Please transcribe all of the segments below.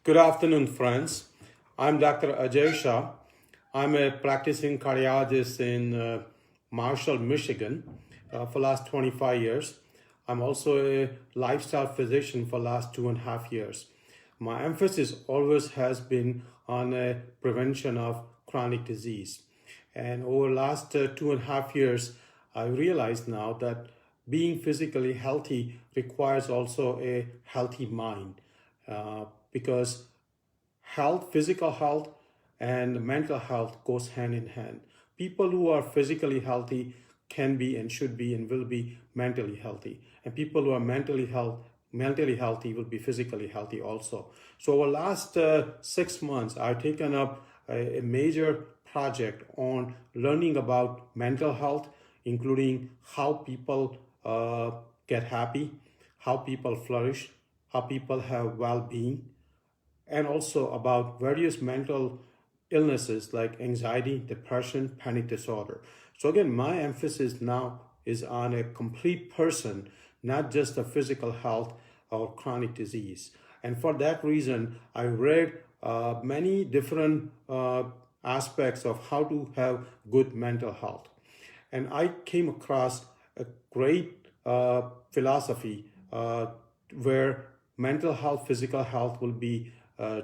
Good afternoon, friends. I'm Dr. Aajay Shah. I'm a practicing cardiologist in Marshall, Michigan for last 25 years. I'm also a lifestyle physician for last 2.5 years. My emphasis always has been on prevention of chronic disease. And over the last 2.5 years, I realized now that being physically healthy requires also a healthy mind. Because physical health and mental health goes hand in hand. People who are physically healthy can be and should be and will be mentally healthy. And people who are mentally healthy will be physically healthy also. So over the last 6 months, I've taken up a major project on learning about mental health, including how people get happy, how people flourish, how people have well-being, and also about various mental illnesses like anxiety, depression, panic disorder. So again, my emphasis now is on a complete person, not just a physical health or chronic disease. And for that reason, I read many different aspects of how to have good mental health. And I came across a great philosophy where mental health, physical health will be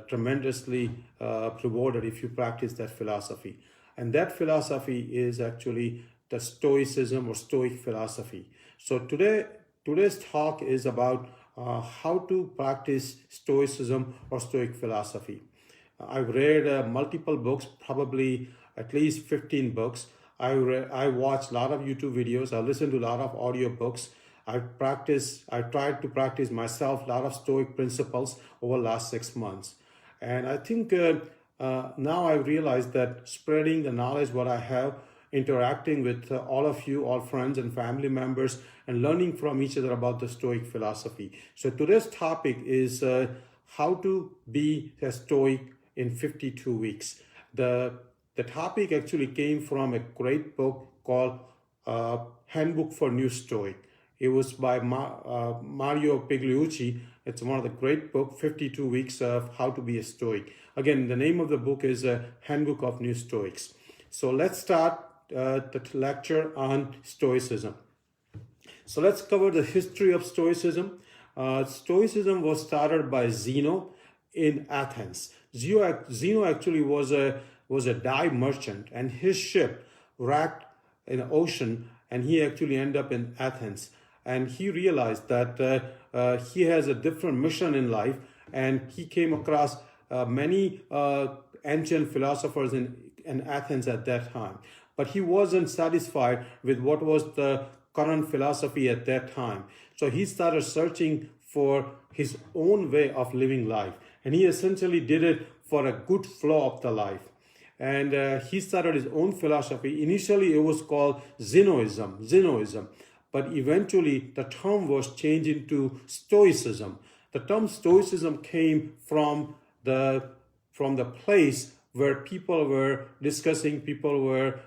tremendously rewarded if you practice that philosophy. And that philosophy is actually the Stoicism or Stoic Philosophy. So today's talk is about how to practice Stoicism or Stoic Philosophy. I've read multiple books, probably at least 15 books. I watch a lot of YouTube videos. I listen to a lot of audio books. I tried to practice myself a lot of Stoic principles over the last 6 months. And I think now I realize that spreading the knowledge what I have, interacting with all of you, all friends and family members, and learning from each other about the Stoic philosophy. So today's topic is how to be a Stoic in 52 weeks. The topic actually came from a great book called Handbook for New Stoic. It was by Mario Pigliucci. It's one of the great books, 52 Weeks of How to Be a Stoic. Again, the name of the book is Handbook of New Stoics. So let's start the lecture on Stoicism. So let's cover the history of Stoicism. Stoicism was started by Zeno in Athens. Zeno actually was a dye merchant, and his ship wrecked in the ocean, and he actually ended up in Athens. And he realized that he has a different mission in life, and he came across many ancient philosophers in Athens at that time. But he wasn't satisfied with what was the current philosophy at that time. So he started searching for his own way of living life. And he essentially did it for a good flow of the life. And he started his own philosophy. Initially, it was called Zenoism. But eventually, the term was changed into Stoicism. The term Stoicism came from the place where people were discussing, people were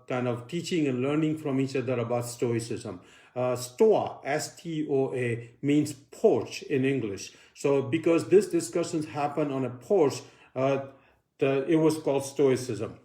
kind of teaching and learning from each other about Stoicism. Stoa, S-T-O-A, means porch in English. So because these discussions happen on a porch, it was called Stoicism.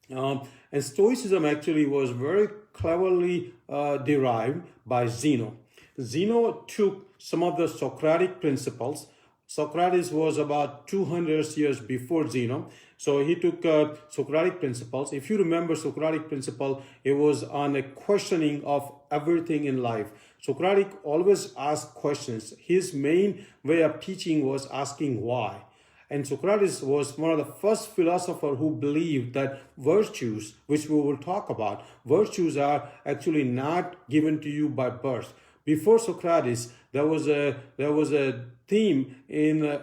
And Stoicism actually was very cleverly derived by Zeno. Zeno took some of the Socratic principles. Socrates was about 200 years before Zeno. So he took Socratic principles. If you remember Socratic principle, it was on a questioning of everything in life. Socratic always asked questions. His main way of teaching was asking why. And Socrates was one of the first philosophers who believed that virtues, which we will talk about, virtues are actually not given to you by birth. Before Socrates, there was a theme in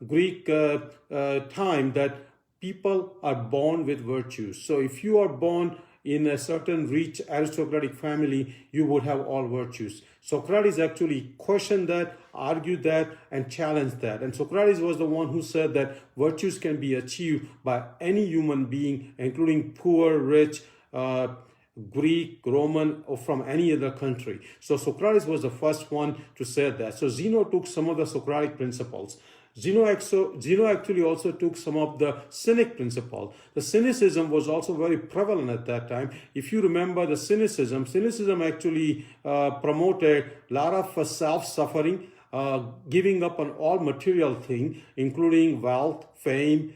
Greek time that people are born with virtues. So if you are born in a certain rich aristocratic family, you would have all virtues. Socrates actually questioned that, argued that, and challenged that. And Socrates was the one who said that virtues can be achieved by any human being, including poor, rich, Greek, Roman, or from any other country. So Socrates was the first one to say that. So Zeno took some of the Socratic principles. Zeno actually also took some of the Cynic principle. The cynicism was also very prevalent at that time. If you remember the cynicism actually promoted a lot of self-suffering, giving up on all material things, including wealth, fame,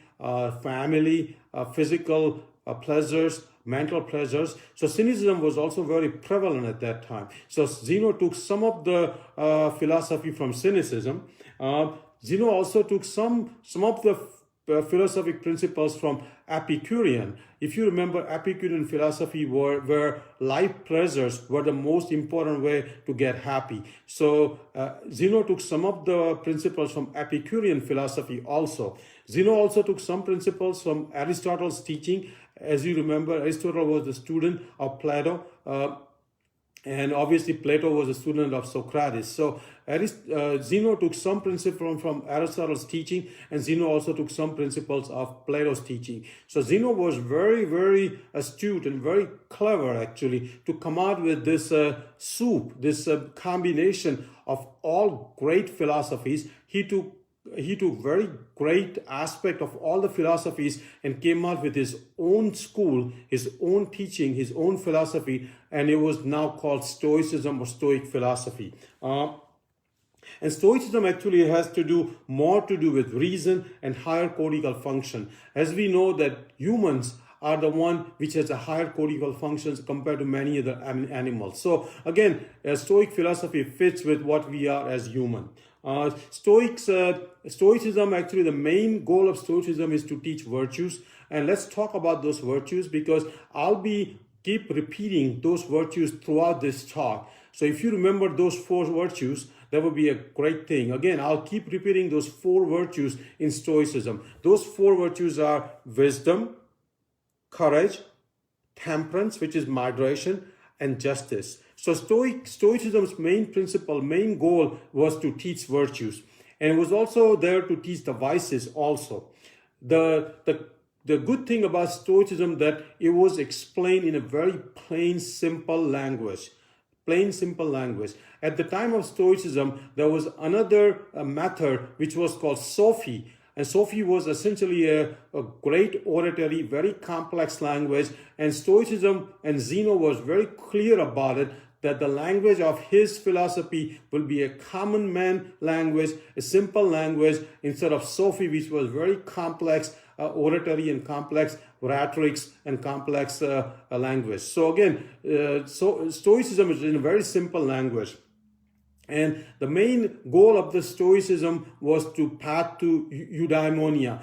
family, physical pleasures, mental pleasures. So cynicism was also very prevalent at that time. So Zeno took some of the philosophy from cynicism. Zeno also took some of the philosophic principles from Epicurean. If you remember, Epicurean philosophy where life pleasures were the most important way to get happy. So Zeno took some of the principles from Epicurean philosophy also. Zeno also took some principles from Aristotle's teaching. As you remember, Aristotle was the student of Plato. And obviously Plato was a student of Socrates. So Zeno took some principles from Aristotle's teaching, and Zeno also took some principles of Plato's teaching. So Zeno was very, very astute and very clever actually to come out with this soup, this combination of all great philosophies. He took very great aspect of all the philosophies and came out with his own school, his own teaching, his own philosophy, and it was now called Stoicism or Stoic Philosophy. And Stoicism actually has more to do with reason and higher cortical function. As we know that humans are the one which has a higher cortical functions compared to many other animals. So again, Stoic philosophy fits with what we are as human. Stoicism, actually the main goal of Stoicism is to teach virtues. And let's talk about those virtues because I'll keep repeating those virtues throughout this talk. So if you remember those 4 virtues, that would be a great thing. Again, I'll keep repeating those 4 virtues in Stoicism. Those 4 virtues are wisdom, courage, temperance, which is moderation, and justice. So Stoicism's main goal was to teach virtues. And it was also there to teach the vices also. The good thing about Stoicism that it was explained in a very plain, simple language. At the time of Stoicism, there was another method which was called Sophy. And Sophy was essentially a great oratory, very complex language. And Stoicism and Zeno was very clear about it, that the language of his philosophy will be a common man language, a simple language, instead of Sophy, which was very complex oratory and complex rhetorics and complex language. So again, Stoicism is in a very simple language. And the main goal of the Stoicism was to path to eudaimonia,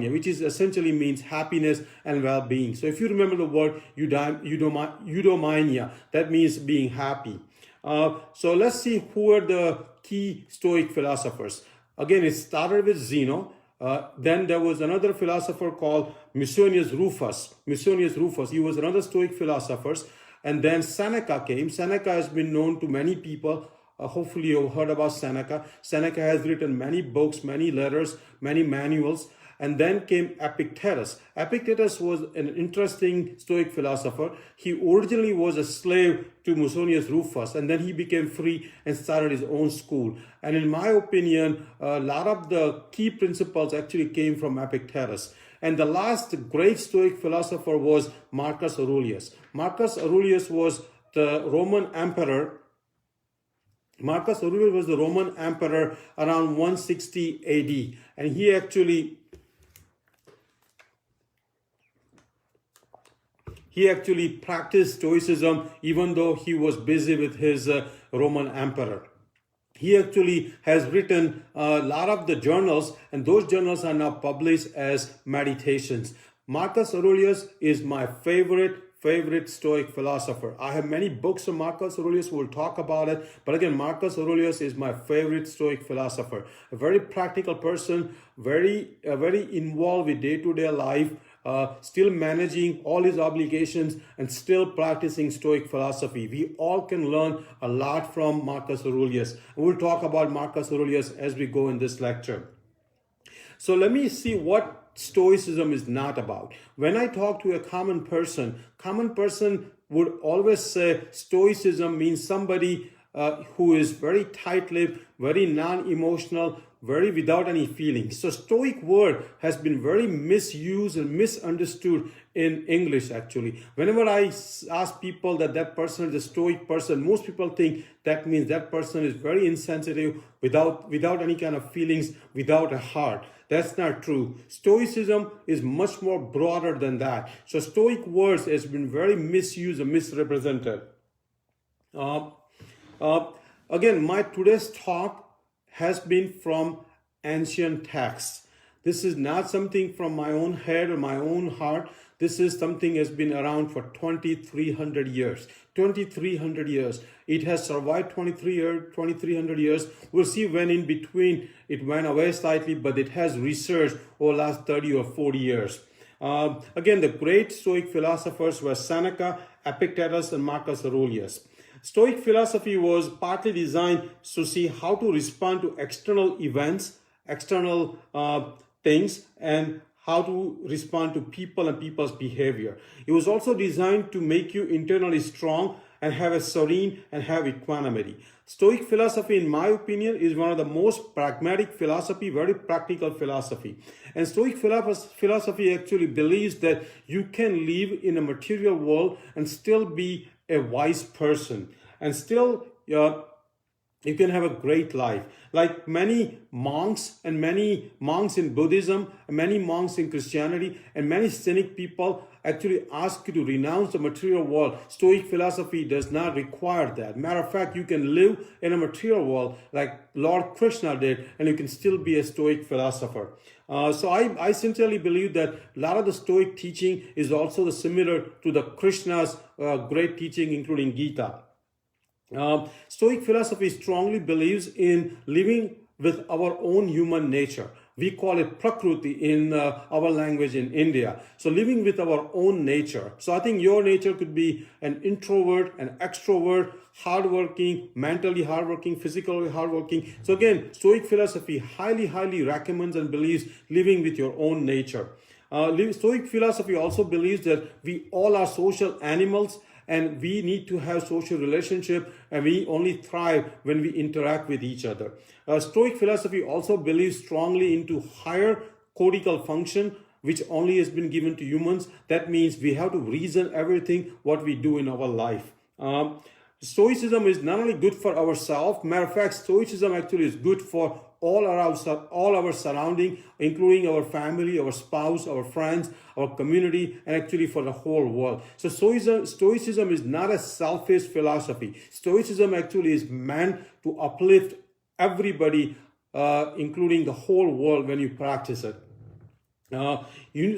which is essentially means happiness and well-being. So if you remember the word eudaimonia, that means being happy. So let's see who are the key Stoic philosophers. Again, it started with Zeno. Then there was another philosopher called Musonius Rufus. He was another Stoic philosopher. And then Seneca came. Seneca has been known to many people. Hopefully you've heard about Seneca. Seneca has written many books, many letters, many manuals. And then came Epictetus. Epictetus was an interesting Stoic philosopher. He originally was a slave to Musonius Rufus, and then he became free and started his own school. And in my opinion, a lot of the key principles actually came from Epictetus. And the last great Stoic philosopher was Marcus Aurelius. Marcus Aurelius was the Roman emperor. Marcus Aurelius was the Roman emperor around 160 AD, and he actually practiced Stoicism even though he was busy with his Roman emperor. He actually has written a lot of the journals, and those journals are now published as meditations. Marcus Aurelius is my favorite Stoic philosopher. I have many books on Marcus Aurelius. We'll talk about it. But again, Marcus Aurelius is my favorite Stoic philosopher. A very practical person, very involved with day-to-day life, still managing all his obligations and still practicing Stoic philosophy. We all can learn a lot from Marcus Aurelius. And we'll talk about Marcus Aurelius as we go in this lecture. So let me see what Stoicism is not about. When I talk to a common person would always say Stoicism means somebody who is very tight-lipped, very non-emotional, very without any feelings. So Stoic word has been very misused and misunderstood in English actually. Whenever I ask people that person is a Stoic person, most people think that means that person is very insensitive, without any kind of feelings, without a heart. That's not true. Stoicism is much more broader than that. So Stoic words has been very misused and misrepresented. Again, my today's talk has been from ancient texts. This is not something from my own head or my own heart. This is something that has been around for 2,300 years. 2,300 years. It has survived 2,300 years. We'll see when in between it went away slightly, but it has researched over the last 30 or 40 years. Again, the great Stoic philosophers were Seneca, Epictetus, and Marcus Aurelius. Stoic philosophy was partly designed to see how to respond to external events, external things, and how to respond to people and people's behavior. It was also designed to make you internally strong and have a serene and have equanimity. Stoic philosophy, in my opinion, is one of the most pragmatic philosophy, very practical philosophy. And Stoic philosophy actually believes that you can live in a material world and still be a wise person, and still you can have a great life. Like many monks in Buddhism, many monks in Christianity, and many cynic people actually ask you to renounce the material world. Stoic philosophy does not require that. Matter of fact, you can live in a material world like Lord Krishna did, and you can still be a Stoic philosopher. So I sincerely believe that a lot of the Stoic teaching is also similar to the Krishna's great teaching, including Gita. Stoic philosophy strongly believes in living with our own human nature. We call it prakriti in our language in India. So living with our own nature. So I think your nature could be an introvert, an extrovert, hardworking, mentally hardworking, physically hardworking. So again, Stoic philosophy highly recommends and believes living with your own nature. Stoic philosophy also believes that we all are social animals, and we need to have social relationship, and we only thrive when we interact with each other. Stoic philosophy also believes strongly into higher cortical function, which only has been given to humans. That means we have to reason everything what we do in our life. Stoicism is not only good for ourselves. Matter of fact, Stoicism actually is good for all our surrounding, including our family, our spouse, our friends, our community, and actually for the whole world. So Stoicism is not a selfish philosophy. Stoicism actually is meant to uplift everybody, including the whole world when you practice it.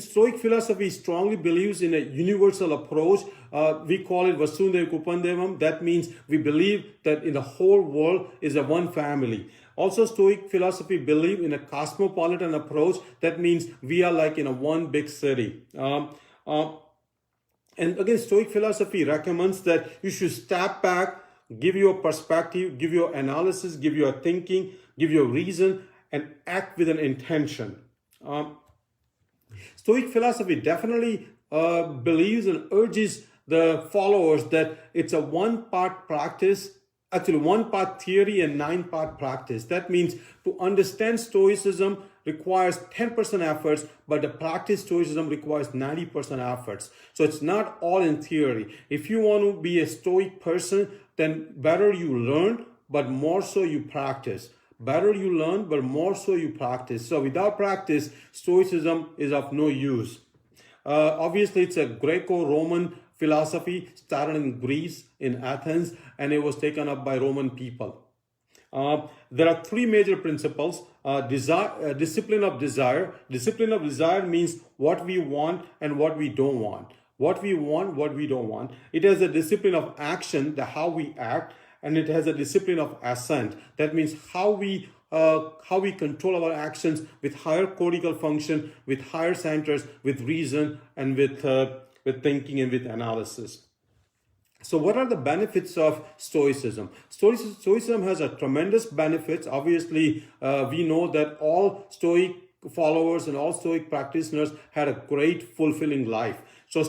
Stoic philosophy strongly believes in a universal approach. We call it Vasundhaiva Kutunbakam. That means we believe that in the whole world is a one family. Also, Stoic philosophy believe in a cosmopolitan approach. That means we are like in a one big city. And again, Stoic philosophy recommends that you should step back, give your perspective, give your analysis, give your thinking, give your reason, and act with an intention. Stoic philosophy definitely believes and urges the followers that it's a one-part practice, actually one-part theory and 9-part practice. That means to understand Stoicism requires 10% efforts, but the practice Stoicism requires 90% efforts. So it's not all in theory. If you want to be a Stoic person, then better you learn, but more so you practice. Better you learn, but more so you practice. So without practice, Stoicism is of no use. Obviously, it's a Greco-Roman philosophy, started in Greece, in Athens, and it was taken up by Roman people. There are 3 major principles. Discipline of desire. Discipline of desire means what we want and what we don't want. What we want, what we don't want. It has a discipline of action, how we act, and it has a discipline of assent. That means how we control our actions with higher cortical function, with higher centers, with reason, and with thinking and with analysis. So what are the benefits of Stoicism? Stoicism has a tremendous benefits. Obviously, we know that all Stoic followers and all Stoic practitioners had a great fulfilling life. So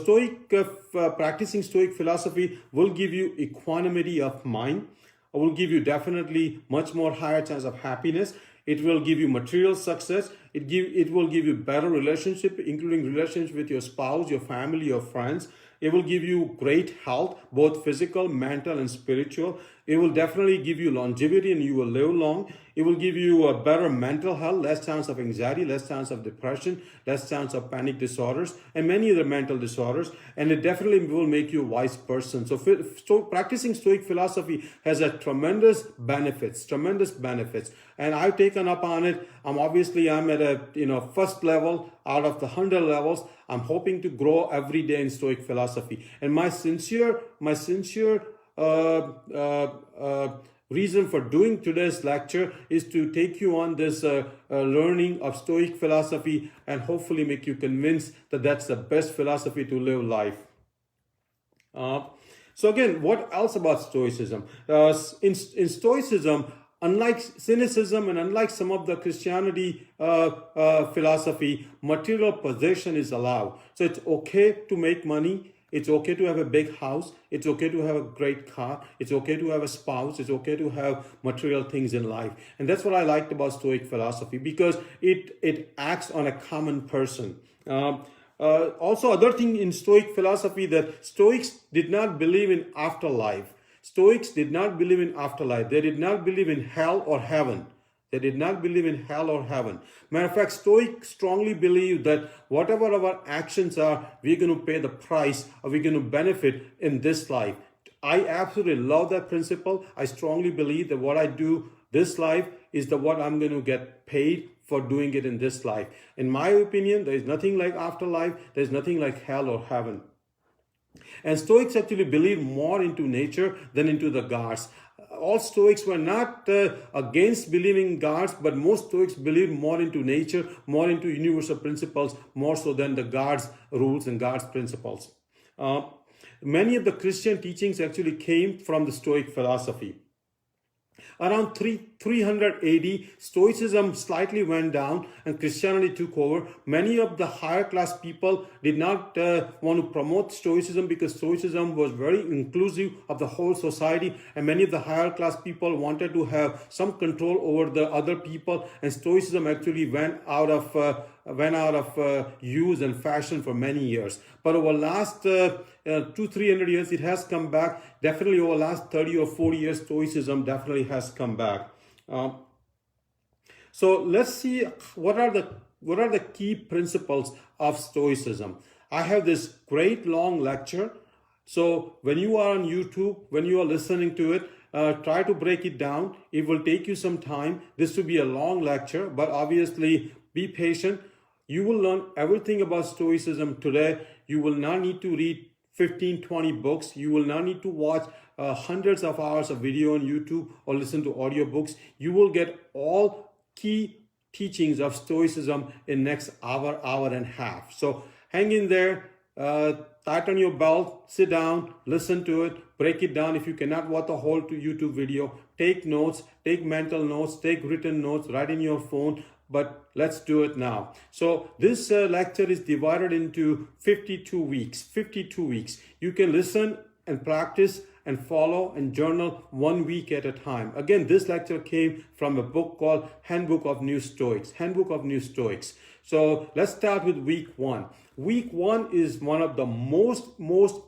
practicing Stoic philosophy will give you equanimity of mind. It will give you definitely much more higher chance of happiness. It will give you material success. It will give you better relationship, including relationship with your spouse, your family, your friends. It will give you great health, both physical, mental, and spiritual. It will definitely give you longevity and you will live long. It will give you a better mental health, less chance of anxiety, less chance of depression, less chance of panic disorders, and many other mental disorders. And it definitely will make you a wise person. So practicing Stoic philosophy has a tremendous benefits. And I've taken up on it. I'm at a first level out of the 100 levels. I'm hoping to grow every day in Stoic philosophy. And my sincere reason for doing today's lecture is to take you on this learning of Stoic philosophy and hopefully make you convinced that that's the best philosophy to live life. So again, what else about Stoicism? In Stoicism, unlike cynicism and unlike some of the Christianity philosophy, material possession is allowed. So it's okay to make money. It's okay to have a big house. It's okay to have a great car. It's okay to have a spouse. It's okay to have material things in life. And that's what I liked about Stoic philosophy, because it acts on a common person. Also, other thing in Stoic philosophy, that Stoics did not believe in afterlife. Stoics did not believe in afterlife. They did not believe in hell or heaven. Matter of fact, Stoics strongly believe that whatever our actions are, we're going to pay the price, or we're going to benefit in this life. I absolutely love that principle. I strongly believe that what I do this life is what I'm going to get paid for doing it in this life. In my opinion, there is nothing like afterlife. There's nothing like hell or heaven. And Stoics actually believe more into nature than into the gods. All Stoics were not against believing in gods, but most Stoics believed more into nature, more into universal principles, more so than the gods' rules and gods' principles. Many of the Christian teachings actually came from the Stoic philosophy. Around 300 AD, Stoicism slightly went down and Christianity took over. Many of the higher class people did not want to promote Stoicism, because Stoicism was very inclusive of the whole society, and many of the higher class people wanted to have some control over the other people, and Stoicism actually went out of use and fashion for many years. But over the last 200-300 years, it has come back. Definitely over the last 30 or 40 years, Stoicism definitely has come back. So let's see what are the key principles of Stoicism. I have this great long lecture. So when you are on YouTube, when you are listening to it, try to break it down. It will take you some time. This will be a long lecture, but obviously be patient. You will learn everything about Stoicism today. You will not need to read 15-20 books. You will not need to watch hundreds of hours of video on YouTube or listen to audiobooks. You will get all key teachings of Stoicism in next hour and a half. So hang in there, tighten your belt, sit down, listen to it, break it down. If you cannot watch the whole YouTube video, take notes, take mental notes, take written notes, write in your phone. But let's do it now. So this lecture is divided into 52 weeks. 52 weeks. You can listen and practice and follow and journal 1 week at a time. Again, this lecture came from a book called Handbook of New Stoics. Handbook of New Stoics. So let's start with week 1. Week 1 is one of the most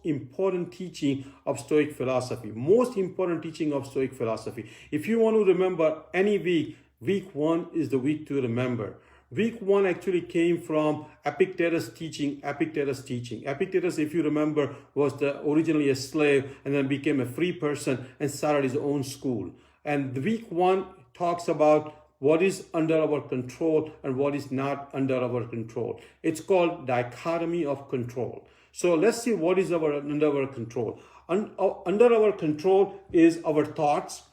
important teaching of Stoic philosophy. Most important teaching of Stoic philosophy. If you want to remember any week, week 1 is the week to remember. Week 1 actually came from Epictetus' teaching. Epictetus, if you remember, was originally a slave and then became a free person and started his own school. And week 1 talks about what is under our control and what is not under our control. It's called dichotomy of control. So let's see what is under our control. Under our control is our thoughts,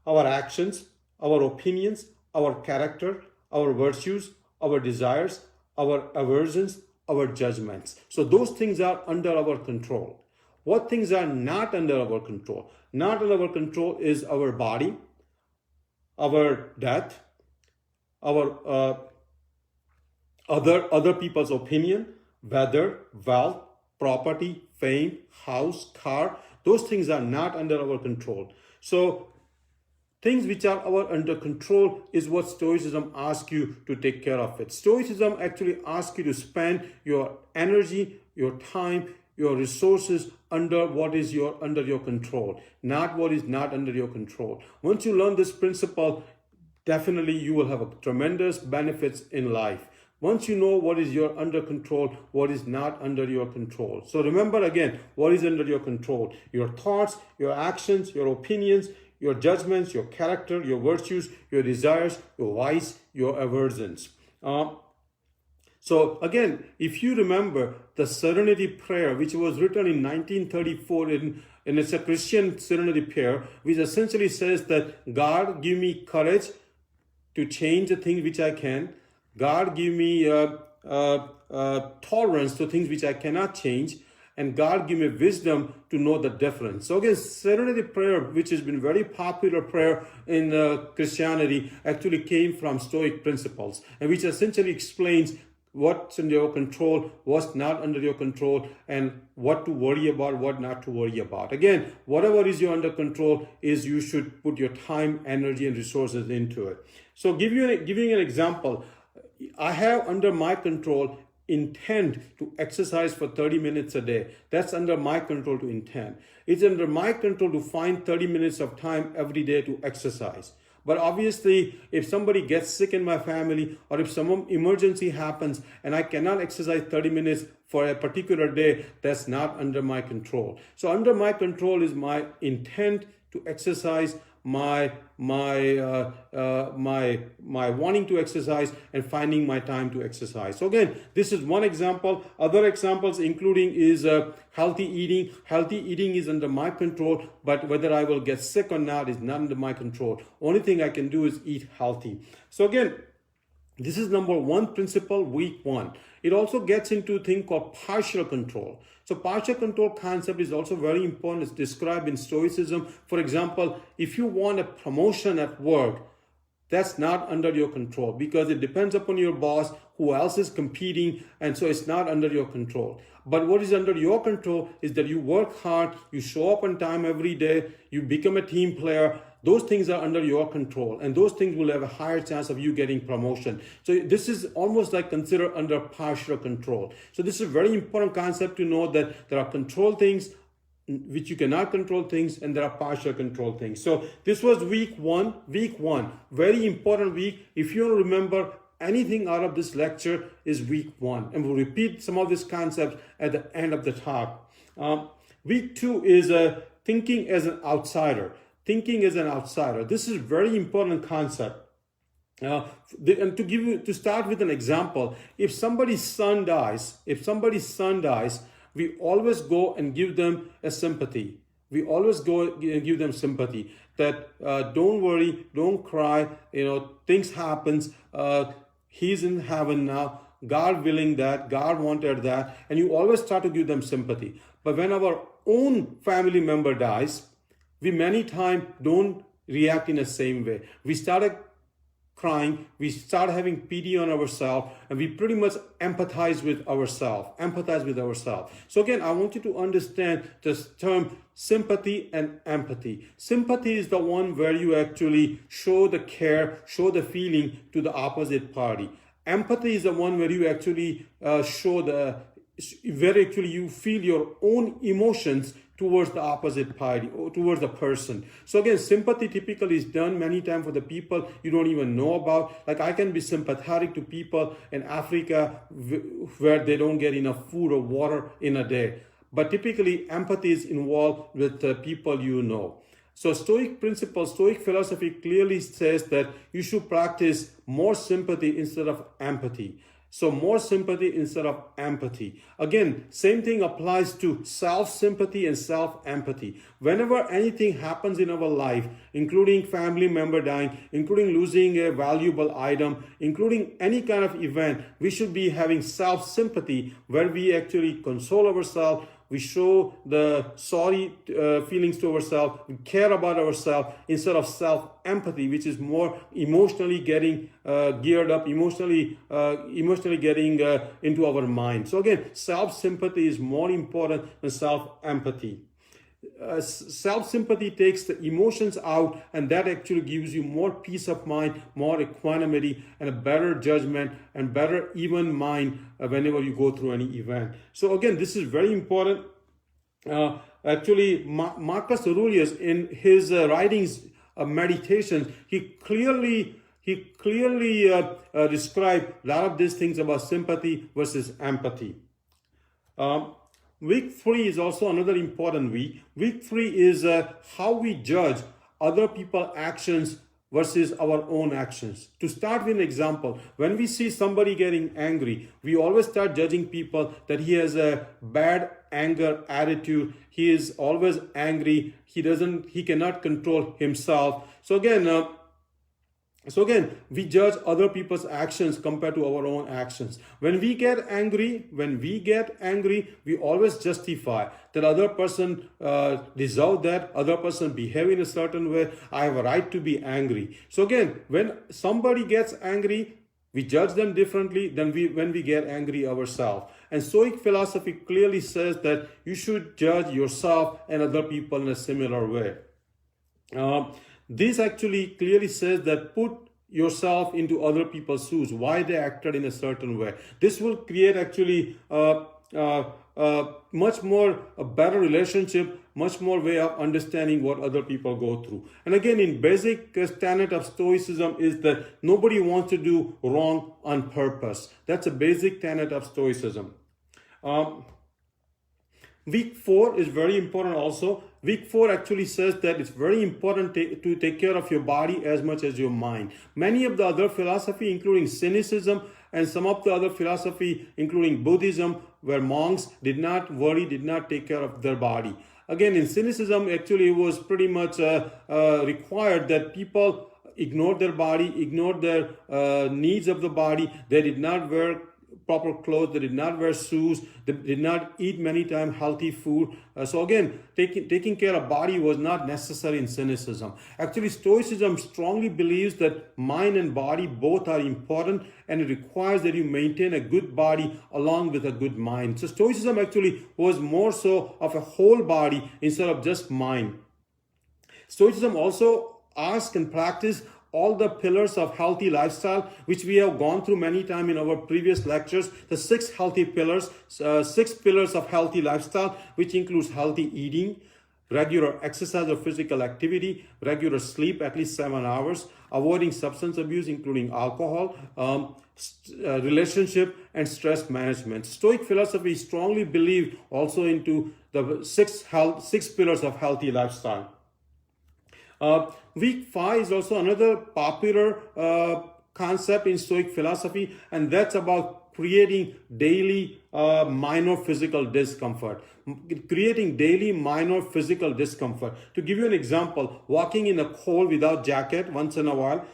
our actions, our opinions, our character, our virtues, our desires, our aversions, our judgments. So those things are under our control. What things are not under our control? Not under our control is our body, our death, our other people's opinion, weather, wealth, property, fame, house, car, those things are not under our control. So things which are under control is what Stoicism asks you to take care of it. Stoicism actually asks you to spend your energy, your time, your resources under what is under your control, not what is not under your control. Once you learn this principle, definitely you will have a tremendous benefits in life. Once you know what is under control, what is not under your control. So remember again, what is under your control? Your thoughts, your actions, your opinions, your judgments, your character, your virtues, your desires, your vice, your aversions. So again, if you remember the Serenity Prayer, which was written in 1934, and it's a Christian Serenity Prayer, which essentially says that God give me courage to change the things which I can. God give me tolerance to things which I cannot change. And God give me wisdom to know the difference. So again, Serenity Prayer, which has been very popular prayer in Christianity, actually came from Stoic principles, and which essentially explains what's under your control, what's not under your control, and what to worry about, what not to worry about. Again, whatever is under control is you should put your time, energy, and resources into it. So giving you an example, I have under my control intend to exercise for 30 minutes a day. That's under my control to intend. It's under my control to find 30 minutes of time every day to exercise. But obviously, if somebody gets sick in my family, or if some emergency happens and I cannot exercise 30 minutes for a particular day, that's not under my control. So under my control is my intent to exercise, my wanting to exercise, and finding my time to exercise. So again, this is one example. Other examples including is healthy eating. Healthy eating is under my control, but whether I will get sick or not is not under my control. Only thing I can do is eat healthy. So again, this is number one principle, week one. It also gets into a thing called partial control. So partial control concept is also very important. It's described in Stoicism. For example, if you want a promotion at work, that's not under your control because it depends upon your boss, who else is competing, and so it's not under your control. But what is under your control is that you work hard, you show up on time every day, you become a team player. Those things are under your control, and those things will have a higher chance of you getting promotion. So this is almost like considered under partial control. So this is a very important concept to know that there are control things which you cannot control things, and there are partial control things. So this was week one, very important week. If you don't remember anything out of this lecture is week one, and we'll repeat some of these concepts at the end of the talk. Week two is thinking as an outsider. Thinking as an outsider. This is a very important concept. And to start with an example, if somebody's son dies, we always go and give them a sympathy. We always go and give them sympathy. That don't worry, don't cry. Things happens. He's in heaven now. God willing that, God wanted that, and you always try to give them sympathy. But when our own family member dies, we many times don't react in the same way. We started crying, we start having pity on ourselves, and we pretty much empathize with ourselves. So again, I want you to understand this term sympathy and empathy. Sympathy is the one where you actually show the care, show the feeling to the opposite party. Empathy is the one where you actually you feel your own emotions towards the opposite party or towards the person. So again, sympathy typically is done many times for the people you don't even know about. Like I can be sympathetic to people in Africa where they don't get enough food or water in a day. But typically empathy is involved with the people you know. So Stoic principle, Stoic philosophy clearly says that you should practice more sympathy instead of empathy. So more sympathy instead of empathy. Again, same thing applies to self-sympathy and self-empathy. Whenever anything happens in our life, including family member dying, including losing a valuable item, including any kind of event, we should be having self-sympathy where we actually console ourselves, we show the sorry feelings to ourselves, we care about ourselves instead of self-empathy, which is more emotionally getting geared up, emotionally getting into our mind. So again, self-sympathy is more important than self-empathy. Self-sympathy takes the emotions out, and that actually gives you more peace of mind, more equanimity, and a better judgment and better even mind whenever you go through any event. So again, this is very important. Actually, Marcus Aurelius, in his writings, meditations, he clearly described a lot of these things about sympathy versus empathy. Week 3 is also another important week. Week 3 is how we judge other people's actions versus our own actions. To start with an example, when we see somebody getting angry, we always start judging people that he has a bad anger attitude. He is always angry. He cannot control himself. So again, we judge other people's actions compared to our own actions. When we get angry, we always justify that other person deserve that, other person behave in a certain way, I have a right to be angry. So again, when somebody gets angry, we judge them differently than when we get angry ourselves. And Stoic philosophy clearly says that you should judge yourself and other people in a similar way. This actually clearly says that put yourself into other people's shoes, why they acted in a certain way. This will create actually much more a better relationship, much more way of understanding what other people go through. And again, in basic tenet of Stoicism is that nobody wants to do wrong on purpose. That's a basic tenet of Stoicism. Week 4 is very important also. Week 4 actually says that it's very important to take care of your body as much as your mind. Many of the other philosophy, including Cynicism, and some of the other philosophy, including Buddhism, where monks did not take care of their body. Again, in Cynicism, actually it was pretty much required that people ignore their body, ignore their needs of the body. They did not wear proper clothes, they did not wear shoes, they did not eat many times healthy food. So again, taking care of body was not necessary in Cynicism. Actually, Stoicism strongly believes that mind and body both are important, and it requires that you maintain a good body along with a good mind. So Stoicism actually was more so of a whole body instead of just mind. Stoicism also asks and practice all the pillars of healthy lifestyle, which we have gone through many times in our previous lectures, the 6 healthy pillars, 6 pillars of healthy lifestyle, which includes healthy eating, regular exercise or physical activity, regular sleep, at least 7 hours, avoiding substance abuse, including alcohol, relationship, and stress management. Stoic philosophy strongly believes also into the 6 pillars of healthy lifestyle. Week 5 is also another popular concept in Stoic philosophy, and that's about creating daily minor physical discomfort. Creating daily minor physical discomfort. To give you an example, walking in the cold without jacket once in a while,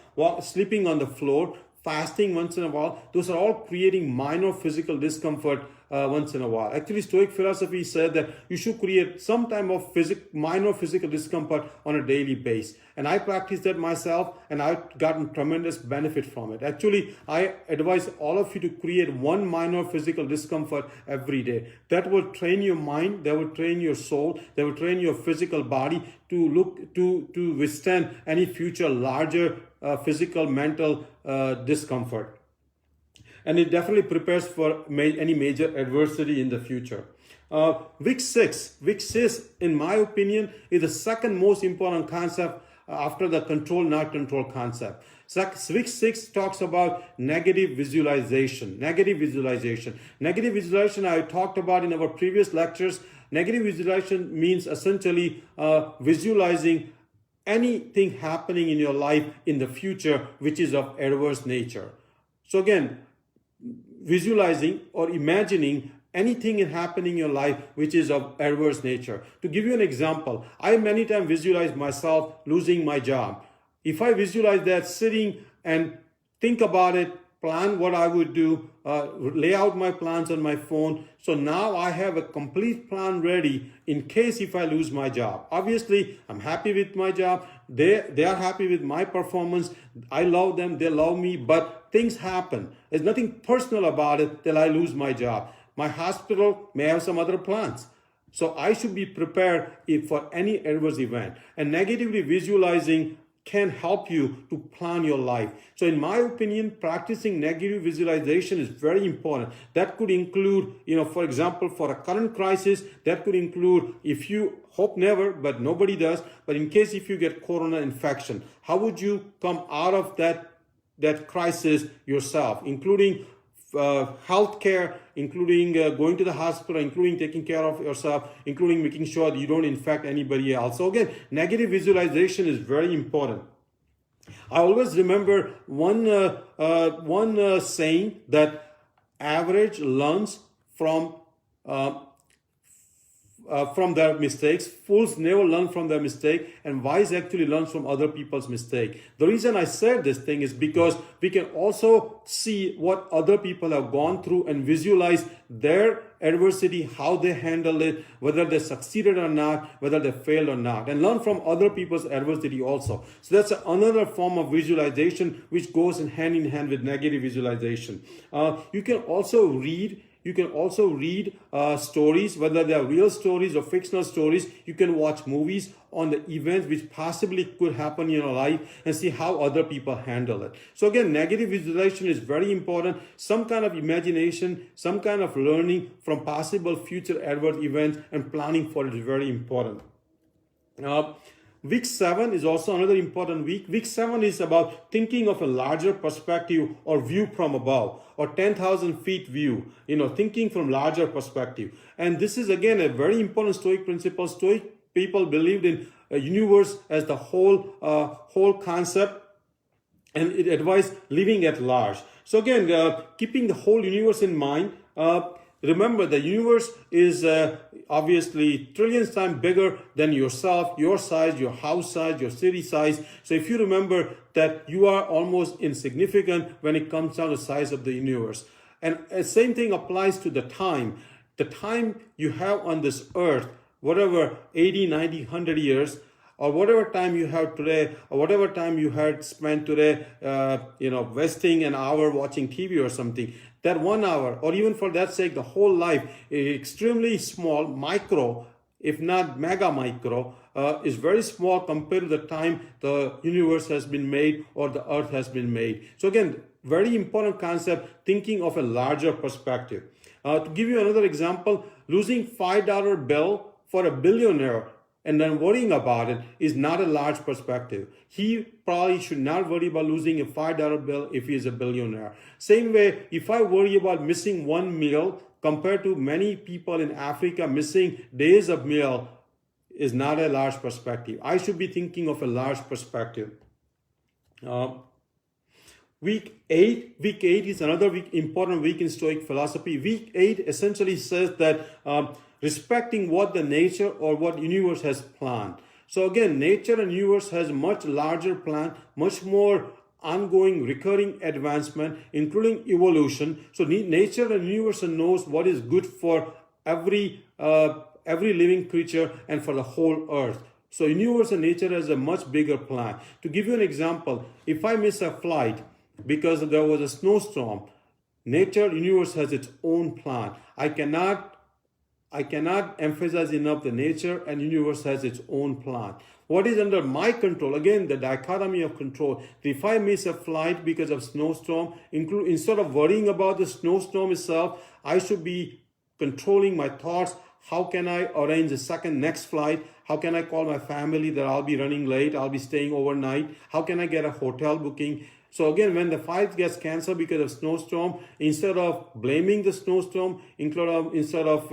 sleeping on the floor, fasting once in a while, those are all creating minor physical discomfort once in a while. Actually, Stoic philosophy said that you should create some type of minor physical discomfort on a daily basis. And I practiced that myself, and I've gotten tremendous benefit from it. Actually, I advise all of you to create one minor physical discomfort every day. That will train your mind, that will train your soul, that will train your physical body to withstand any future larger physical, mental discomfort. And it definitely prepares for any major adversity in the future. Week 6, in my opinion, is the second most important concept after the control, not control concept. Week 6 talks about negative visualization. Negative visualization I talked about in our previous lectures. Negative visualization means essentially visualizing anything happening in your life in the future which is of adverse nature. So again, visualizing or imagining anything happening in your life which is of adverse nature. To give you an example, I many times visualize myself losing my job. If I visualize that, sitting and think about it plan what I would do, lay out my plans on my phone. So now I have a complete plan ready in case if I lose my job. Obviously, I'm happy with my job. They are happy with my performance. I love them. They love me. But things happen. There's nothing personal about it till I lose my job. My hospital may have some other plans. So I should be prepared for any adverse event. And negatively visualizing can help you to plan your life. So in my opinion, practicing negative visualization is very important. That could include, for example, for a current crisis, that could include, if you hope never, but nobody does, but in case if you get corona infection, how would you come out of that crisis yourself, including healthcare, including going to the hospital, including taking care of yourself, including making sure that you don't infect anybody else. So again, negative visualization is very important. I always remember one saying that average learns from their mistakes. Fools never learn from their mistake, and wise actually learns from other people's mistake. The reason I said this thing is because we can also see what other people have gone through and visualize their adversity, how they handle it, whether they succeeded or not, whether they failed or not, and learn from other people's adversity also. So that's another form of visualization which goes in hand with negative visualization. You can also read stories, whether they are real stories or fictional stories. You can watch movies on the events which possibly could happen in your life and see how other people handle it. So again, negative visualization is very important. Some kind of imagination, some kind of learning from possible future adverse events and planning for it is very important. Week 7 is also another important week. Week 7 is about thinking of a larger perspective or view from above, or 10,000 feet view, thinking from larger perspective. And this is again a very important Stoic principle. Stoic people believed in a universe as the whole concept, and it advised living at large. So again, keeping the whole universe in mind, remember the universe is obviously trillions times bigger than yourself, your size, your house size, your city size. So if you remember that you are almost insignificant when it comes down to the size of the universe. And the same thing applies to the time. The time you have on this earth, whatever 80, 90, 100 years, or whatever time you have today, or whatever time you had spent today, wasting an hour watching TV or something, that 1 hour, or even for that sake, the whole life is extremely small, micro, if not mega micro, is very small compared to the time the universe has been made or the earth has been made. So again, very important concept, thinking of a larger perspective. To give you another example, losing $5 bill for a billionaire and then worrying about it is not a large perspective. He probably should not worry about losing a $5 bill if he is a billionaire. Same way, if I worry about missing one meal compared to many people in Africa missing days of meal, is not a large perspective. I should be thinking of a large perspective. Week 8 is another important week in Stoic philosophy. Week 8 essentially says that respecting what the nature or what universe has planned. So again, nature and universe has a much larger plan, much more ongoing recurring advancement, including evolution. So nature and universe knows what is good for every living creature and for the whole earth. So universe and nature has a much bigger plan. To give you an example, if I miss a flight because there was a snowstorm, nature, universe has its own plan. I cannot emphasize enough the nature and universe has its own plan. What is under my control? Again, the dichotomy of control. If I miss a flight because of snowstorm, instead of worrying about the snowstorm itself, I should be controlling my thoughts. How can I arrange the next flight? How can I call my family that I'll be running late, I'll be staying overnight? How can I get a hotel booking? So again, when the flight gets canceled because of snowstorm, instead of blaming the snowstorm, instead of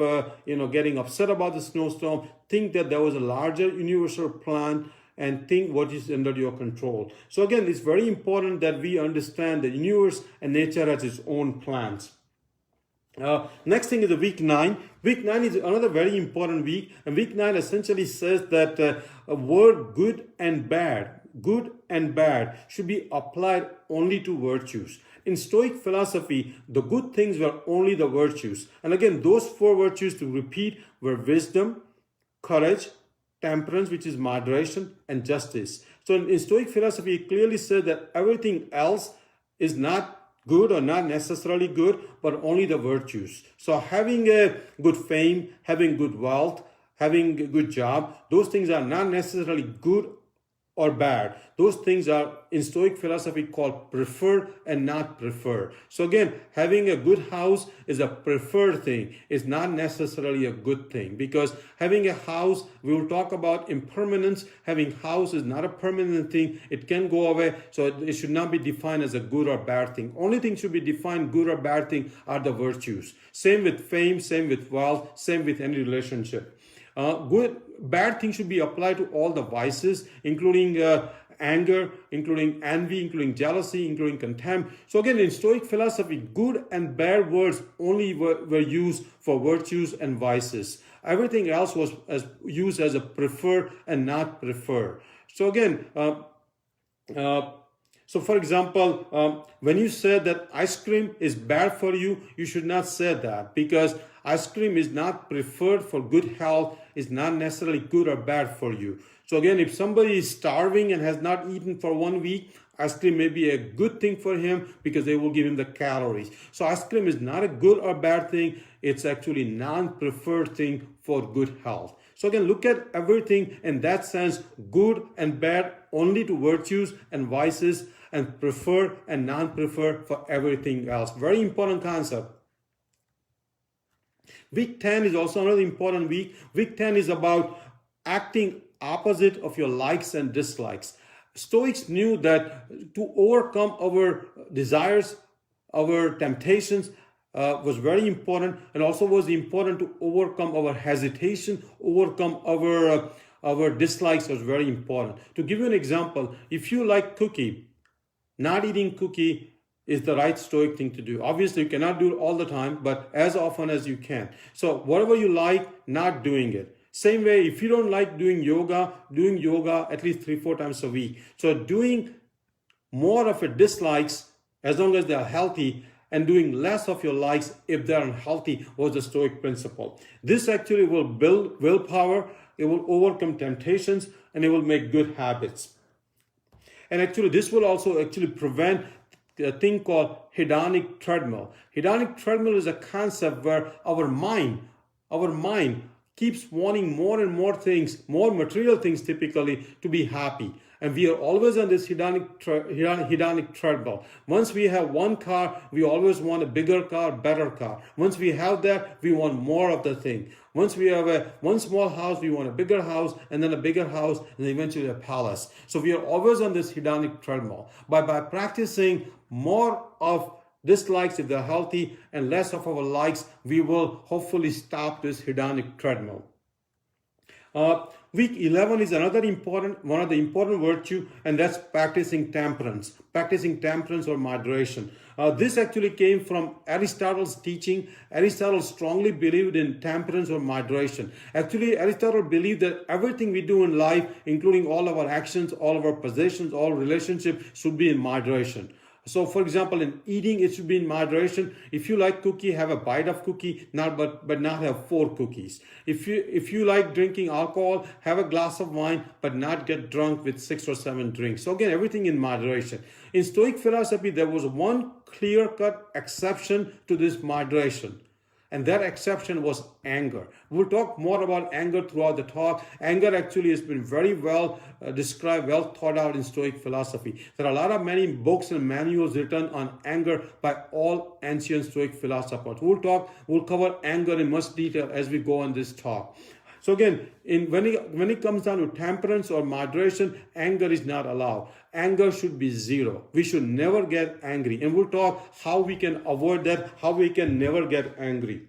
getting upset about the snowstorm, think that there was a larger universal plan and think what is under your control. So again, it's very important that we understand the universe and nature has its own plans. Next thing is the week 9. Week 9 is another very important week, and week 9 essentially says that a word good and bad, good and bad should be applied only to virtues. In Stoic philosophy, the good things were only the virtues. And again, those four virtues to repeat were wisdom, courage, temperance, which is moderation, and justice. So in Stoic philosophy, it clearly said that everything else is not good or not necessarily good, but only the virtues. So having a good fame, having good wealth, having a good job, those things are not necessarily good or bad. Those things are in Stoic philosophy called preferred and not preferred. So again, having a good house is a preferred thing. It's not necessarily a good thing, because having a house, we will talk about impermanence. Having house is not a permanent thing. It can go away. So it should not be defined as a good or bad thing. Only thing should be defined good or bad thing are the virtues. Same with fame, same with wealth, same with any relationship. Bad things should be applied to all the vices, including anger, including envy, including jealousy, including contempt. So again, in Stoic philosophy, good and bad words only were used for virtues and vices. Everything else was used as a preferred and not preferred. So again, so for example, when you say that ice cream is bad for you, you should not say that, because ice cream is not preferred for good health, is not necessarily good or bad for you. So again, if somebody is starving and has not eaten for 1 week, ice cream may be a good thing for him because they will give him the calories. So ice cream is not a good or bad thing. It's actually non-preferred thing for good health. So again, look at everything in that sense, good and bad only to virtues and vices, and preferred and non-preferred for everything else. Very important concept. Week 10 is also another important week. Week 10 is about acting opposite of your likes and dislikes. Stoics knew that to overcome our desires, our temptations, was very important, and also was important to overcome our hesitation, overcome our dislikes was very important. To give you an example, if you like cookie, not eating cookie is the right Stoic thing to do. Obviously, you cannot do it all the time, but as often as you can. So whatever you like, not doing it. Same way, if you don't like doing yoga at least 3-4 times a week. So doing more of your dislikes, as long as they are healthy, and doing less of your likes if they are unhealthy, was the Stoic principle. This actually will build willpower, it will overcome temptations, and it will make good habits. And actually, this will also actually prevent a thing called hedonic treadmill. Hedonic treadmill is a concept where our mind keeps wanting more and more things, more material things typically, to be happy. And we are always on this hedonic treadmill. Once we have one car, we always want a bigger car, better car. Once we have that, we want more of the thing. Once we have one small house, we want a bigger house, and then a bigger house, and then eventually a palace. So we are always on this hedonic treadmill. By practicing more of dislikes if they're healthy and less of our likes, we will hopefully stop this hedonic treadmill. Week 11 is one of the important virtue, and that's practicing temperance or moderation. This actually came from Aristotle's teaching. Aristotle strongly believed in temperance or moderation. Actually, Aristotle believed that everything we do in life, including all of our actions, all of our possessions, all relationships, should be in moderation. So, for example, in eating, it should be in moderation. If you like cookie, have a bite of cookie, but not have 4 cookies. If you like drinking alcohol, have a glass of wine, but not get drunk with 6 or 7 drinks. So again, everything in moderation. In Stoic philosophy, there was one clear-cut exception to this moderation. And that exception was anger. We'll talk more about anger throughout the talk. Anger actually has been very well described, well thought out in Stoic philosophy. There are many books and manuals written on anger by all ancient Stoic philosophers. We'll cover anger in much detail as we go on this talk. So again, when it comes down to temperance or moderation, anger is not allowed. Anger should be 0. We should never get angry. And we'll talk how we can avoid that, how we can never get angry.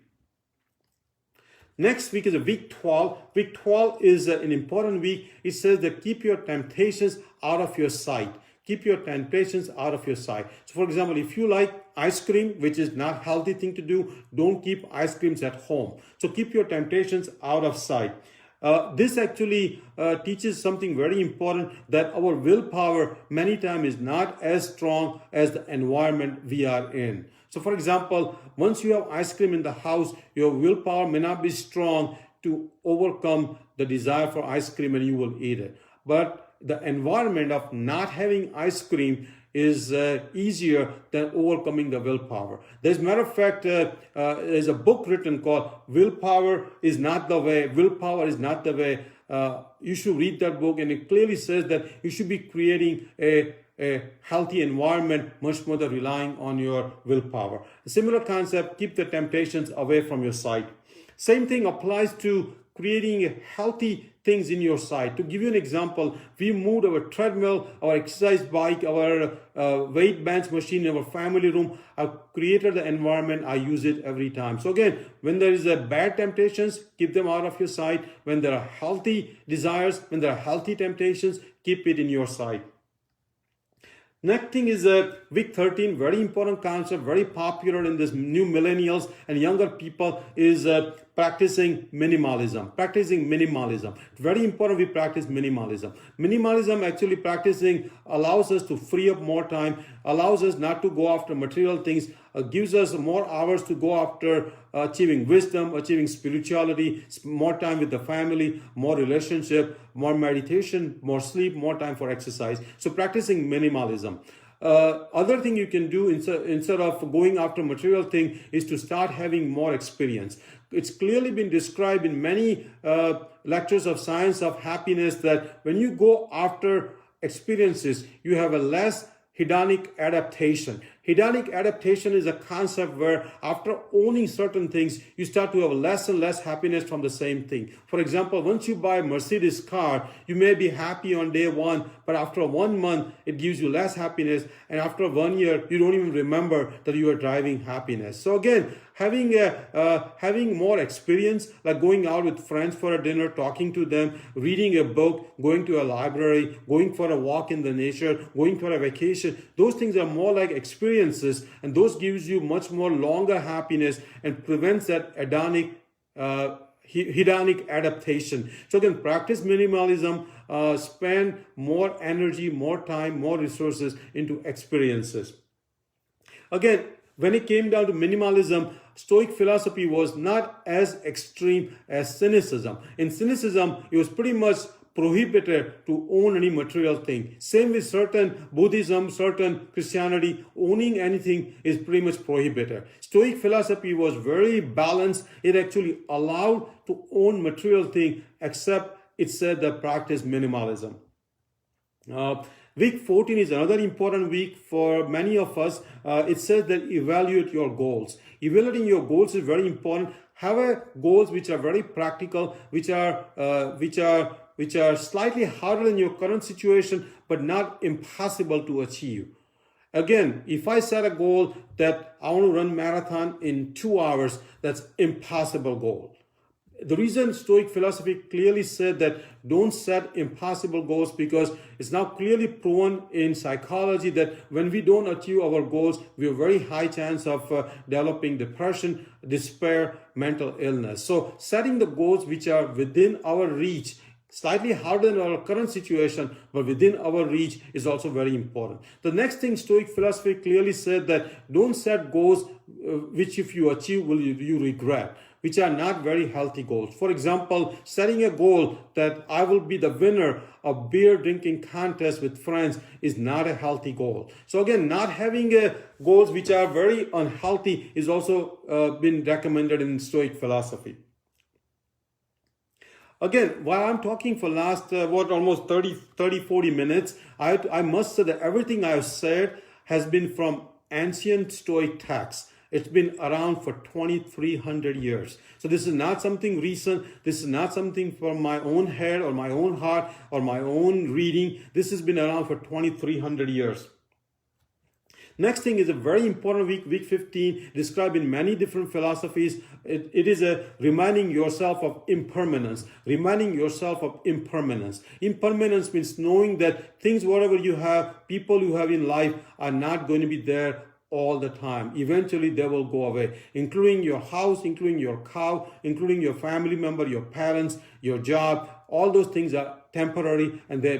Next week is week 12. Week 12 is an important week. It says that keep your temptations out of your sight. Keep your temptations out of your sight. So for example, if you like ice cream, which is not a healthy thing to do, don't keep ice creams at home. So keep your temptations out of sight. This actually teaches something very important, that our willpower many times is not as strong as the environment we are in. So for example, once you have ice cream in the house, your willpower may not be strong to overcome the desire for ice cream and you will eat it. But the environment of not having ice cream is easier than overcoming the willpower. There's a matter of fact, there's a book written called Willpower is Not the Way. Willpower is not the way. You should read that book, and it clearly says that you should be creating a healthy environment much more than relying on your willpower. A similar concept, keep the temptations away from your sight. Same thing applies to creating healthy things in your sight. To give you an example, we moved our treadmill, our exercise bike, our weight bench machine in our family room. I've created the environment. I use it every time. So again, when there is a bad temptations, keep them out of your sight. When there are healthy desires, when there are healthy temptations, keep it in your sight. Next thing is week 13, very important concept, very popular in this new millennials and younger people, is practicing minimalism. Practicing minimalism. Very important we practice minimalism. Minimalism actually practicing allows us to free up more time, allows us not to go after material things, gives us more hours to go after achieving wisdom, achieving spirituality, more time with the family, more relationship, more meditation, more sleep, more time for exercise. So practicing minimalism. Other thing you can do instead of going after material thing is to start having more experience. It's clearly been described in many lectures of science of happiness that when you go after experiences, you have a less hedonic adaptation. Hedonic adaptation is a concept where after owning certain things, you start to have less and less happiness from the same thing. For example, once you buy a Mercedes car, you may be happy on day one, but after 1 month, it gives you less happiness. And after 1 year, you don't even remember that you are driving happiness. So again, having more experience, like going out with friends for a dinner, talking to them, reading a book, going to a library, going for a walk in the nature, going for a vacation, those things are more like experiences, and those gives you much more longer happiness and prevents that hedonic adaptation. So again, practice minimalism, spend more energy, more time, more resources into experiences. Again, when it came down to minimalism, Stoic philosophy was not as extreme as cynicism. In cynicism, it was pretty much prohibited to own any material thing. Same with certain Buddhism, certain Christianity, owning anything is pretty much prohibited. Stoic philosophy was very balanced. It actually allowed to own material thing, except it said that practice minimalism. Week 14 is another important week for many of us. It says that evaluate your goals. Evaluating your goals is very important. Have goals which are very practical, which are slightly harder than your current situation, but not impossible to achieve. Again, if I set a goal that I want to run marathon in 2 hours, that's impossible goal. The reason Stoic philosophy clearly said that don't set impossible goals, because it's now clearly proven in psychology that when we don't achieve our goals, we have a very high chance of developing depression, despair, mental illness. So setting the goals which are within our reach, slightly harder than our current situation, but within our reach, is also very important. The next thing Stoic philosophy clearly said that don't set goals which if you achieve will you regret, which are not very healthy goals. For example, setting a goal that I will be the winner of beer drinking contest with friends is not a healthy goal. So again, not having goals which are very unhealthy is also been recommended in Stoic philosophy. Again, while I'm talking for last, almost 40 minutes, I must say that everything I've said has been from ancient Stoic texts. It's been around for 2,300 years. So this is not something recent. This is not something from my own head or my own heart or my own reading. This has been around for 2,300 years. Next thing is a very important week, week 15, described in many different philosophies. It is a reminding yourself of impermanence. Reminding yourself of impermanence. Impermanence means knowing that things, whatever you have, people you have in life are not going to be there all the time. Eventually they will go away, including your house, including your cow, including your family member, your parents, your job. All those things are temporary, and they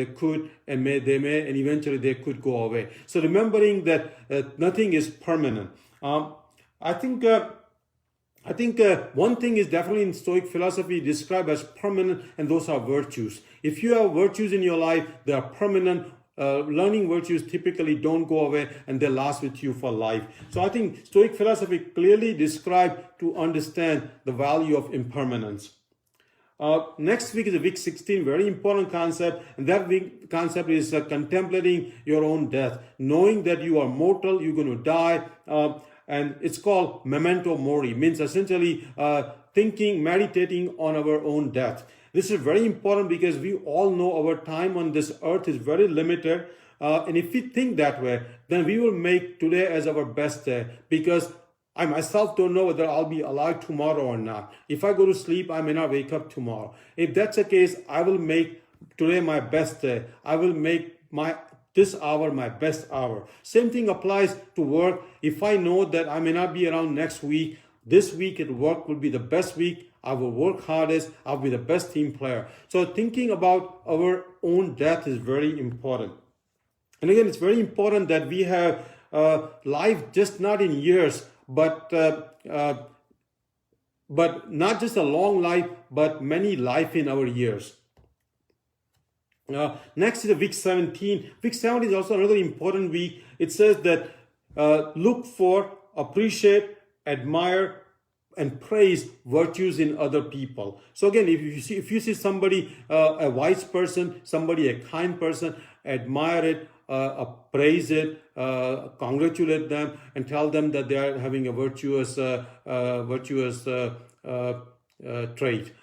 could, and and eventually they could go away. So remembering that nothing is permanent. I think one thing is definitely in Stoic philosophy described as permanent, and those are virtues. If you have virtues in your life, they are permanent. Learning virtues typically don't go away, and they last with you for life. So I think Stoic philosophy clearly described to understand the value of impermanence. Next week is week 16, very important concept, and that week concept is contemplating your own death, knowing that you are mortal, you're going to die, and it's called memento mori, means essentially thinking, meditating on our own death. This is very important because we all know our time on this earth is very limited, and if we think that way, then we will make today as our best day, because I myself don't know whether I'll be alive tomorrow or not. If I go to sleep, I may not wake up tomorrow. If that's the case, I will make today my best day. I will make this hour my best hour. Same thing applies to work. If I know that I may not be around next week, this week at work will be the best week. I will work hardest. I'll be the best team player. So thinking about our own death is very important. And again, it's very important that we have life just not in years, but not just a long life, but many life in our years. Next is week 17. Week 17 is also another important week. It says that look for, appreciate, admire, and praise virtues in other people. So again, if you see somebody, a wise person, somebody a kind person, admire it, praise it, congratulate them, and tell them that they are having a virtuous trait.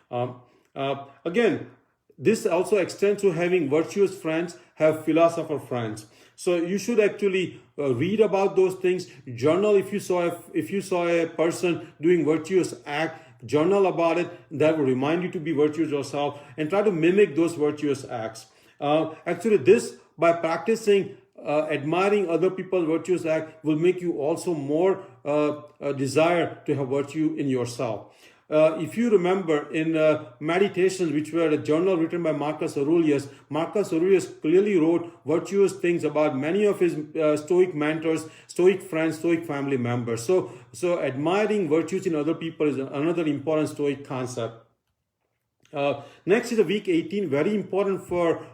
Again, this also extends to having virtuous friends, have philosopher friends. So you should actually read about those things. Journal if you saw a person doing virtuous act. Journal about it. That will remind you to be virtuous yourself, and try to mimic those virtuous acts. Actually, this by practicing admiring other people's virtuous act will make you also more desire to have virtue in yourself. If you remember in Meditations, which were a journal written by Marcus Aurelius clearly wrote virtuous things about many of his Stoic mentors, Stoic friends, Stoic family members. So admiring virtues in other people is another important Stoic concept. Next is the week 18, very important for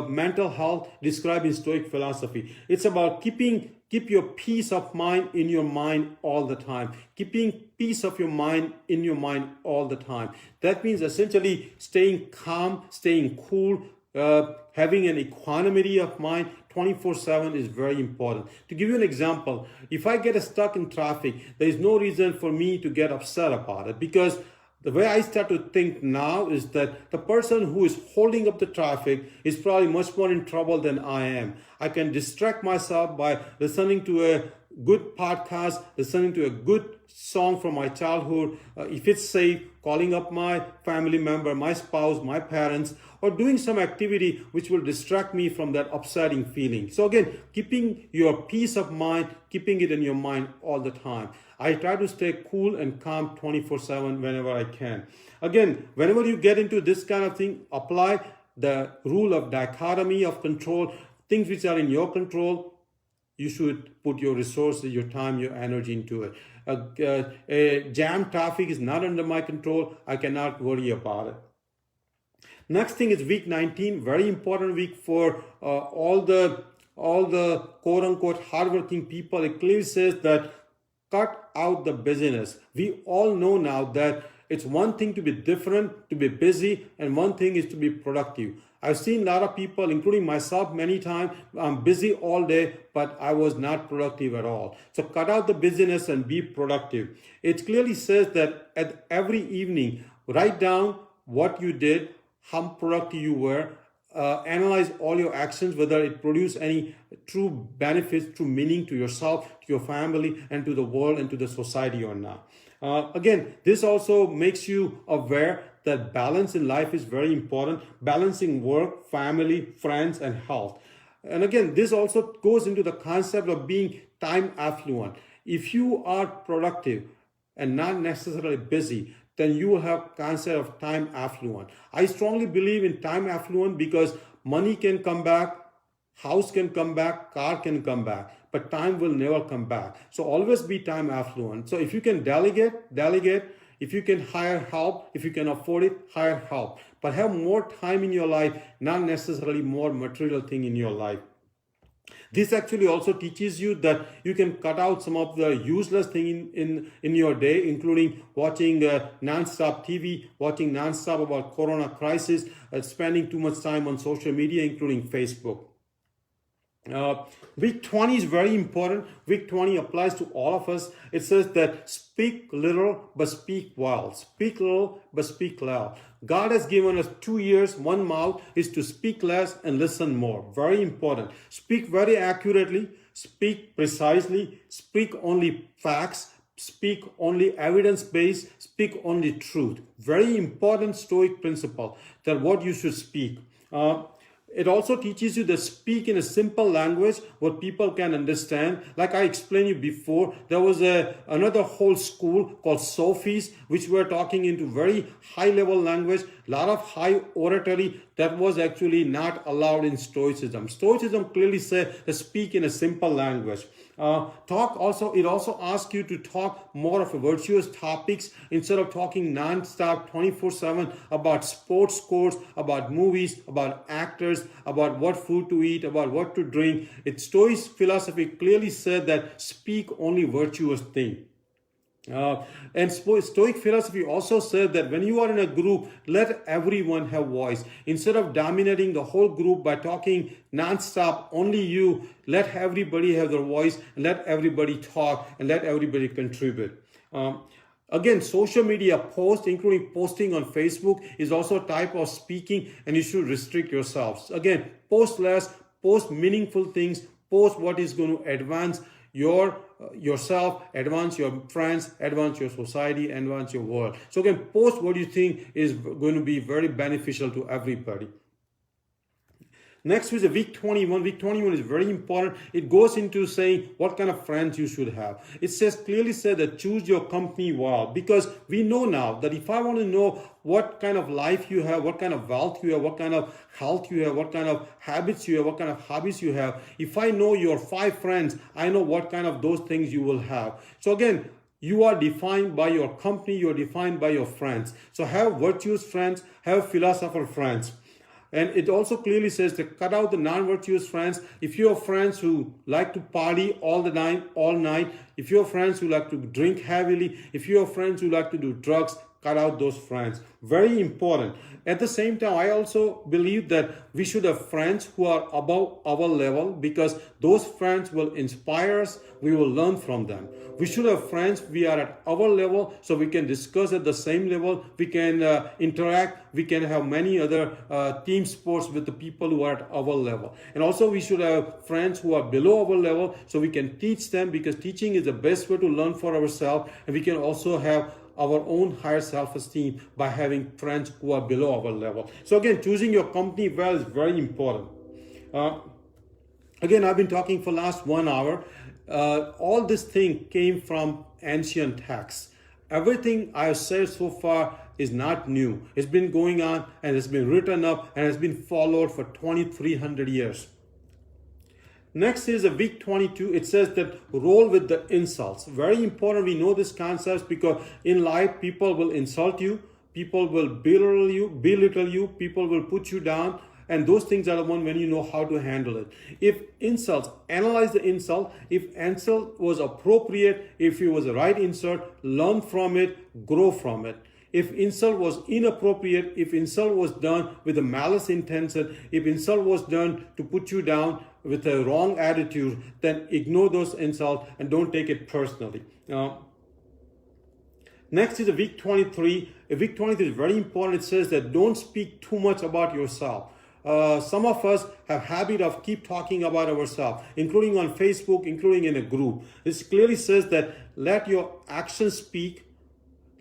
mental health, described in Stoic philosophy. It's about keep your peace of mind in your mind all the time. Keeping peace of your mind in your mind all the time. That means essentially staying calm, staying cool, having an equanimity of mind 24/7 is very important. To give you an example, if I get stuck in traffic, there is no reason for me to get upset about it, because the way I start to think now is that the person who is holding up the traffic is probably much more in trouble than I am. I can distract myself by listening to a good podcast, listening to a good song from my childhood, if it's safe, calling up my family member, my spouse, my parents, or doing some activity which will distract me from that upsetting feeling. So again, keeping your peace of mind, keeping it in your mind all the time. I try to stay cool and calm 24/7 whenever I can. Again, whenever you get into this kind of thing, apply the rule of dichotomy of control. Things which are in your control, you should put your resources, your time, your energy into it. A jam traffic is not under my control. I cannot worry about it. Next thing is week 19, very important week for all the quote-unquote hardworking people. It clearly says that cut out the busyness. We all know now that it's one thing to be different, to be busy, and one thing is to be productive. I've seen a lot of people, including myself many times, I'm busy all day, but I was not productive at all. So cut out the busyness and be productive. It clearly says that at every evening, write down what you did, how productive you were, analyze all your actions, whether it produced any true benefits, true meaning to yourself, to your family, and to the world, and to the society or not. Again, this also makes you aware that balance in life is very important. Balancing work, family, friends, and health. And again, this also goes into the concept of being time affluent. If you are productive and not necessarily busy, then you will have concept of time affluent. I strongly believe in time affluent because money can come back, house can come back, car can come back, but time will never come back. So always be time affluent. So if you can delegate. If you can hire help, if you can afford it, hire help. But have more time in your life, not necessarily more material thing in your life. This actually also teaches you that you can cut out some of the useless thing in your day, including watching non-stop TV, watching non-stop about corona crisis, spending too much time on social media, including Facebook. Week 20 is very important. Week 20 applies to all of us. It says that speak little but speak well. Speak little but speak loud. God has given us 2 ears, one mouth, is to speak less and listen more. Very important. Speak very accurately, speak precisely, speak only facts, speak only evidence-based, speak only truth. Very important Stoic principle that what you should speak. It also teaches you to speak in a simple language what people can understand. Like I explained you before, there was another whole school called Sophies, which were talking into very high level language, a lot of high oratory that was actually not allowed in Stoicism. Stoicism clearly said to speak in a simple language. It also asks you to talk more of virtuous topics instead of talking non-stop 24/7 about sports scores, about movies, about actors, about what food to eat, about what to drink. Stoic philosophy clearly said that speak only virtuous things. And Stoic philosophy also said that when you are in a group, let everyone have voice. Instead of dominating the whole group by talking non-stop, only you, let everybody have their voice, and let everybody talk, and let everybody contribute. Again, social media posts, including posting on Facebook, is also a type of speaking, and you should restrict yourselves. Again, post less, post meaningful things, post what is going to advance yourself, advance your friends, advance your society, advance your world. So again, post what you think is going to be very beneficial to everybody. Next is week 21. Week 21 is very important. It goes into saying what kind of friends you should have. It clearly says that choose your company well, because we know now that if I want to know what kind of life you have, what kind of wealth you have, what kind of health you have, what kind of habits you have, what kind of hobbies you have, if I know your 5 friends, I know what kind of those things you will have. So again, you are defined by your company, you are defined by your friends. So have virtuous friends, have philosopher friends. And it also clearly says to cut out the non-virtuous friends. If you have friends who like to party all night, if you have friends who like to drink heavily, if you have friends who like to do drugs, cut out those friends. Very important. At the same time, I also believe that we should have friends who are above our level, because those friends will inspire us. We will learn from them. We should have friends we are at our level, so we can discuss at the same level. We can interact. We can have many other team sports with the people who are at our level. And also we should have friends who are below our level, so we can teach them, because teaching is the best way to learn for ourselves. And we can also have our own higher self-esteem by having friends who are below our level. So again, choosing your company well is very important. Again, I've been talking for last 1 hour. All this thing came from ancient texts. Everything I have said so far is not new. It's been going on, and it's been written up, and it's been followed for 2,300 years. Next is a week 22. It says that roll with the insults. Very important. We know this concept because in life, people will insult you. People will belittle you. People will put you down. And those things are the one when you know how to handle it. If insults, analyze the insult. If insult was appropriate, if it was the right insult, learn from it, grow from it. If insult was inappropriate, if insult was done with a malice intention, if insult was done to put you down with a wrong attitude, then ignore those insults and don't take it personally. Next is a week 23. Week 23 is very important. It says that don't speak too much about yourself. Some of us have habit of keep talking about ourselves, including on Facebook, including in a group. This clearly says that let your actions speak,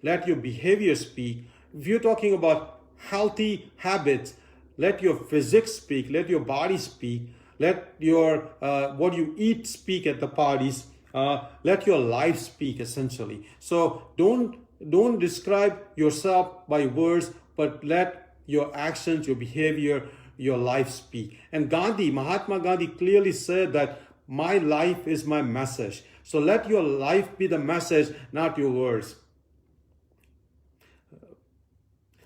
let your behavior speak. If you're talking about healthy habits, let your physics speak, let your body speak. Let your what you eat speak at the parties. Let your life speak, essentially. So don't describe yourself by words, but let your actions, your behavior, your life speak. And Mahatma Gandhi clearly said that my life is my message. So let your life be the message, not your words.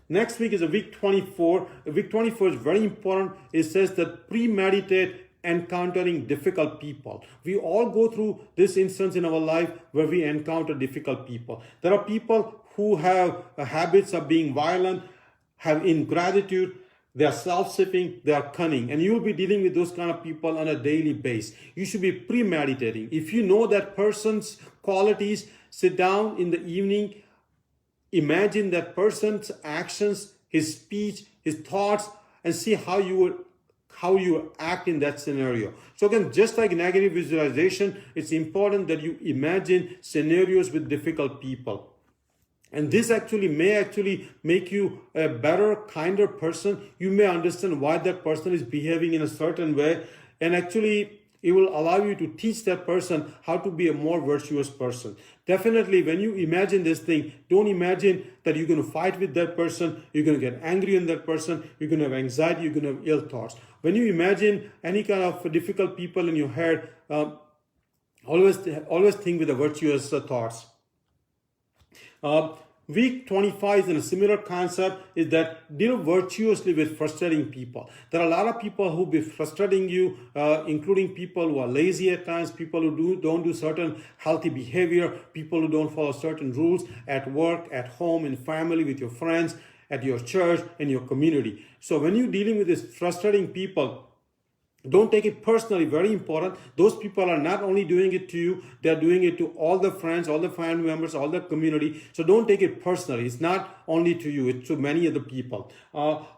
Next week is a week 24. Week 24 is very important. It says that premeditate encountering difficult people. We all go through this instance in our life where we encounter difficult people. There are people who have habits of being violent, have ingratitude, they are self-seeking, they are cunning, and you will be dealing with those kind of people on a daily basis. You should be premeditating. If you know that person's qualities, sit down in the evening, imagine that person's actions, his speech, his thoughts, and see how you act in that scenario. So again, just like negative visualization, it's important that you imagine scenarios with difficult people. And this may make you a better, kinder person. You may understand why that person is behaving in a certain way. And actually, it will allow you to teach that person how to be a more virtuous person. Definitely, when you imagine this thing, don't imagine that you're going to fight with that person, you're going to get angry on that person, you're going to have anxiety, you're going to have ill thoughts. When you imagine any kind of difficult people in your head, always think with the virtuous thoughts. Week 25 is in a similar concept, is that deal virtuously with frustrating people. There are a lot of people who be frustrating you, including people who are lazy at times, people who don't do certain healthy behavior, people who don't follow certain rules at work, at home, in family, with your friends, at your church, in your community. So when you're dealing with these frustrating people, don't take it personally, very important. Those people are not only doing it to you, they're doing it to all the friends, all the family members, all the community. So don't take it personally. It's not only to you, it's to many other people.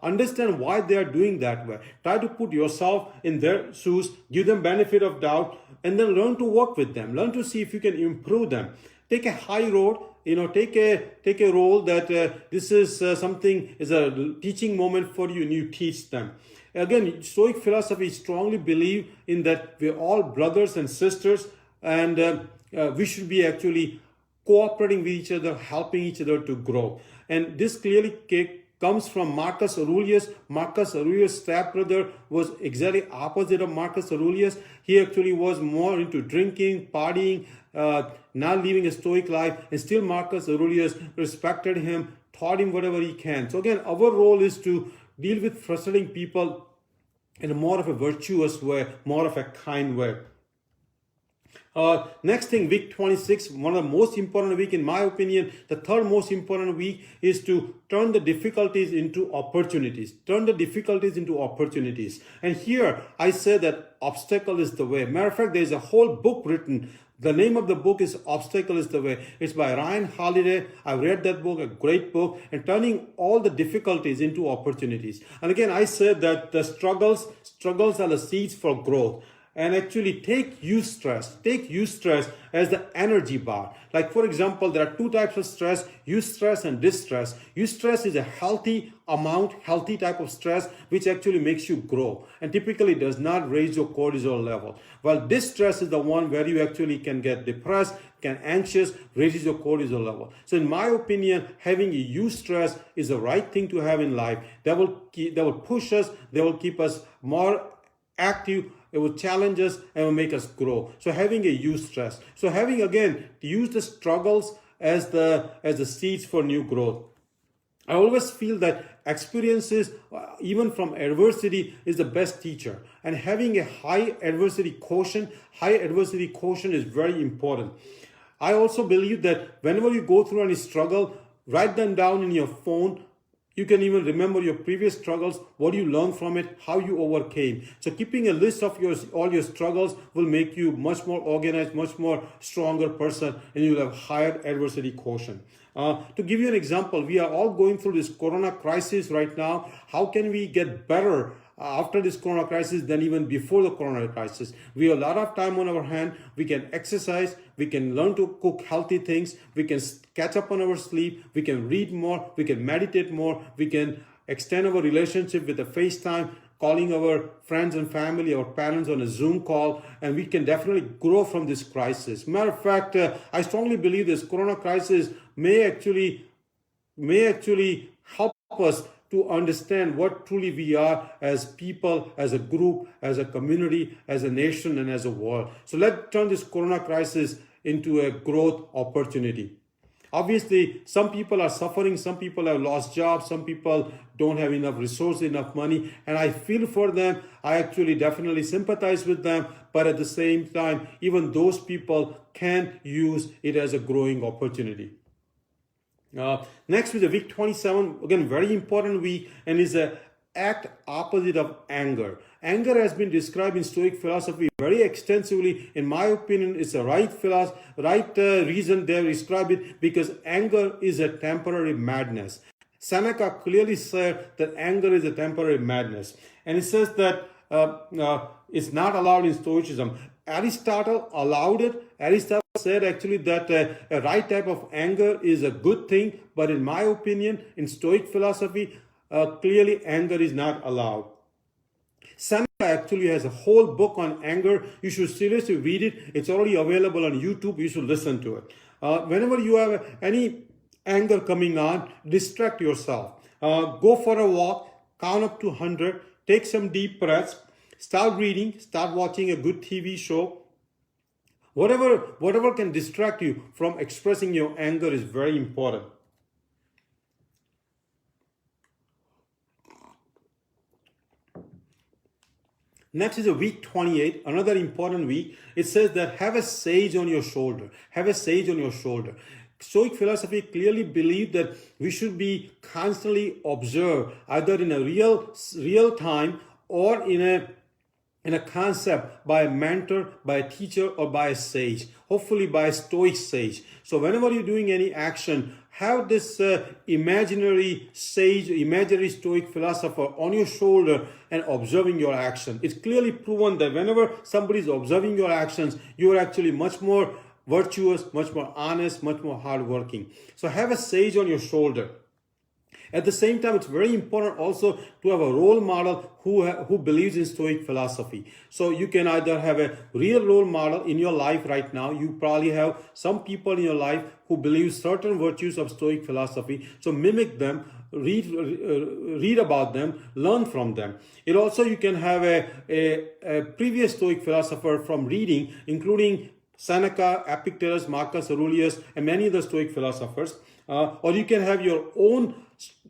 Understand why they're doing that way. Try to put yourself in their shoes, give them benefit of doubt, and then learn to work with them. Learn to see if you can improve them. Take a high road, take a role that this is something, is a teaching moment for you, and you teach them. Again, Stoic philosophy strongly believe in that we're all brothers and sisters, and we should be actually cooperating with each other, helping each other to grow. And this clearly comes from Marcus Aurelius. Marcus Aurelius' stepbrother was exactly opposite of Marcus Aurelius. He actually was more into drinking, partying, not living a Stoic life, and still Marcus Aurelius respected him, taught him whatever he can. So again, our role is to deal with frustrating people in a more of a virtuous way, more of a kind way. Next thing, week 26, one of the most important week, in my opinion, the third most important week is to turn the difficulties into opportunities. Turn the difficulties into opportunities. And here I say that obstacle is the way. Matter of fact, there's a whole book written. The name of the book is Obstacle is the Way. It's by Ryan Holiday. I read that book, a great book, and turning all the difficulties into opportunities. And again, I said that the struggles are the seeds for growth. And actually take eustress as the energy bar. Like for example, there are two types of stress, eustress and distress. Eustress is a healthy type of stress which actually makes you grow and typically does not raise your cortisol level. While distress is the one where you actually can get depressed, can anxious, raises your cortisol level. So in my opinion, having a eustress is the right thing to have in life. That will push us, they will keep us more active, it will challenge us and will make us grow. So having a eustress. So having, again, to use the struggles as the seeds for new growth. I always feel that experiences, even from adversity, is the best teacher. And having a high adversity quotient is very important. I also believe that whenever you go through any struggle, write them down in your phone. You can even remember your previous struggles, what you learned from it, how you overcame. So keeping a list of all your struggles will make you much more organized, much more stronger person, and you'll have higher adversity quotient. To give you an example, we are all going through this corona crisis right now. How can we get better after this corona crisis than even before the corona crisis? We have a lot of time on our hand. We can exercise, we can learn to cook healthy things, we can catch up on our sleep, we can read more, we can meditate more, we can extend our relationship with the FaceTime. calling our friends and family, our parents on a Zoom call, and we can definitely grow from this crisis. Matter of fact, I strongly believe this corona crisis may actually help us to understand what truly we are as people, as a group, as a community, as a nation, and as a world. So let's turn this corona crisis into a growth opportunity. Obviously, some people are suffering, some people have lost jobs, some people don't have enough resources, enough money, and I feel for them. I actually definitely sympathize with them, but at the same time, even those people can use it as a growing opportunity. Next is the week 27, again, very important week, and is a act opposite of anger. Anger has been described in Stoic philosophy very extensively. In my opinion, it's the right reason they describe it, because anger is a temporary madness. Seneca clearly said that anger is a temporary madness, and it says that it's not allowed in Stoicism. Aristotle allowed it. Aristotle said actually that a right type of anger is a good thing, but in my opinion, in Stoic philosophy, clearly anger is not allowed. Seneca actually has a whole book on anger. You should seriously read it. It's already available on YouTube. You should listen to it. Whenever you have any anger coming on, distract yourself. Go for a walk, count up to 100, take some deep breaths, start reading, start watching a good TV show. Whatever can distract you from expressing your anger is very important. Next is a week 28, another important week. It says that have a sage on your shoulder. Have a sage on your shoulder. Stoic philosophy clearly believed that we should be constantly observed, either in a real time or in a concept by a mentor, by a teacher, or by a sage, hopefully by a Stoic sage. So whenever you're doing any action, have this imaginary sage, imaginary Stoic philosopher on your shoulder and observing your action. It's clearly proven that whenever somebody is observing your actions, you are actually much more virtuous, much more honest, much more hardworking. So have a sage on your shoulder. At the same time, it's very important also to have a role model who believes in Stoic philosophy. So you can either have a real role model in your life right now. You probably have some people in your life who believe certain virtues of Stoic philosophy. So mimic them, read about them, learn from them. It also, you can have a previous Stoic philosopher from reading, including Seneca, Epictetus, Marcus Aurelius, and many other Stoic philosophers. Or you can have your own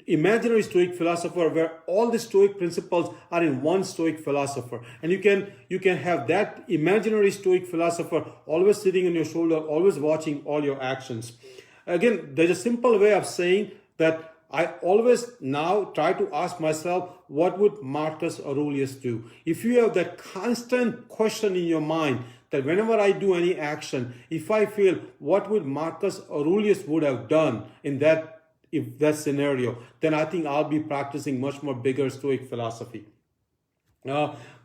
imaginary Stoic philosopher where all the Stoic principles are in one Stoic philosopher. And you can have that imaginary Stoic philosopher always sitting on your shoulder, always watching all your actions. Again, there's a simple way of saying that I always now try to ask myself, what would Marcus Aurelius do? If you have that constant question in your mind, that whenever I do any action, if I feel what would Marcus Aurelius would have done in that scenario, then I think I'll be practicing much more bigger Stoic philosophy.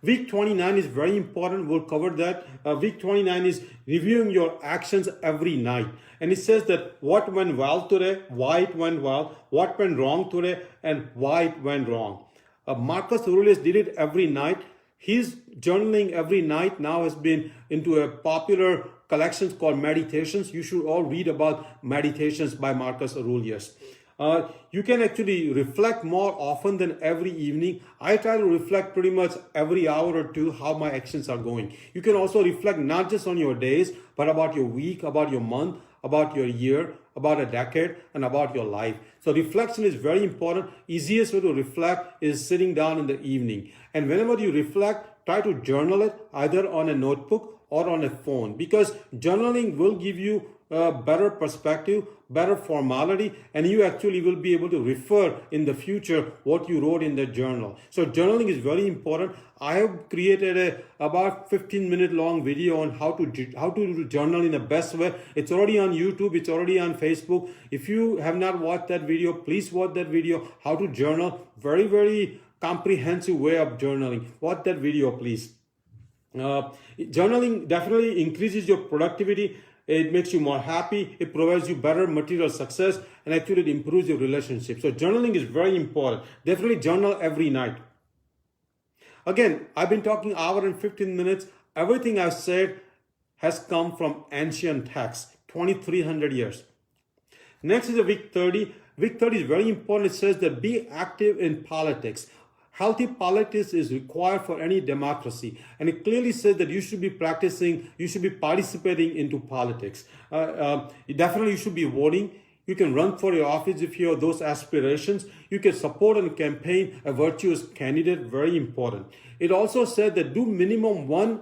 Week 29 is very important. We'll cover that. Week 29 is reviewing your actions every night. And it says that what went well today, why it went well, what went wrong today, and why it went wrong. Marcus Aurelius did it every night. His journaling every night now has been into a popular collection called Meditations. You should all read about Meditations by Marcus Aurelius. You can actually reflect more often than every evening. I try to reflect pretty much every hour or two how my actions are going. You can also reflect not just on your days, but about your week, about your month, about your year, about a decade, and about your life. So reflection is very important. Easiest way to reflect is sitting down in the evening. And whenever you reflect, try to journal it either on a notebook or on a phone, because journaling will give you a better perspective, better formality, and you actually will be able to refer in the future what you wrote in the journal. So journaling is very important. I have created about 15-minute long video on how to journal in the best way. It's already on YouTube. It's already on Facebook. If you have not watched that video, please watch that video. How to journal. Very, very comprehensive way of journaling. Watch that video, please. Journaling definitely increases your productivity. It makes you more happy. It provides you better material success, and actually it improves your relationship. So journaling is very important. Definitely journal every night. Again, I've been talking hour and 15 minutes. Everything I've said has come from ancient texts, 2,300 years. Next is the week 30. Week 30 is very important. It says that be active in politics. Healthy politics is required for any democracy. And it clearly says that you should be practicing, you should be participating into politics. Definitely you should be voting. You can run for your office if you have those aspirations. You can support and campaign a virtuous candidate, very important. It also said that do minimum one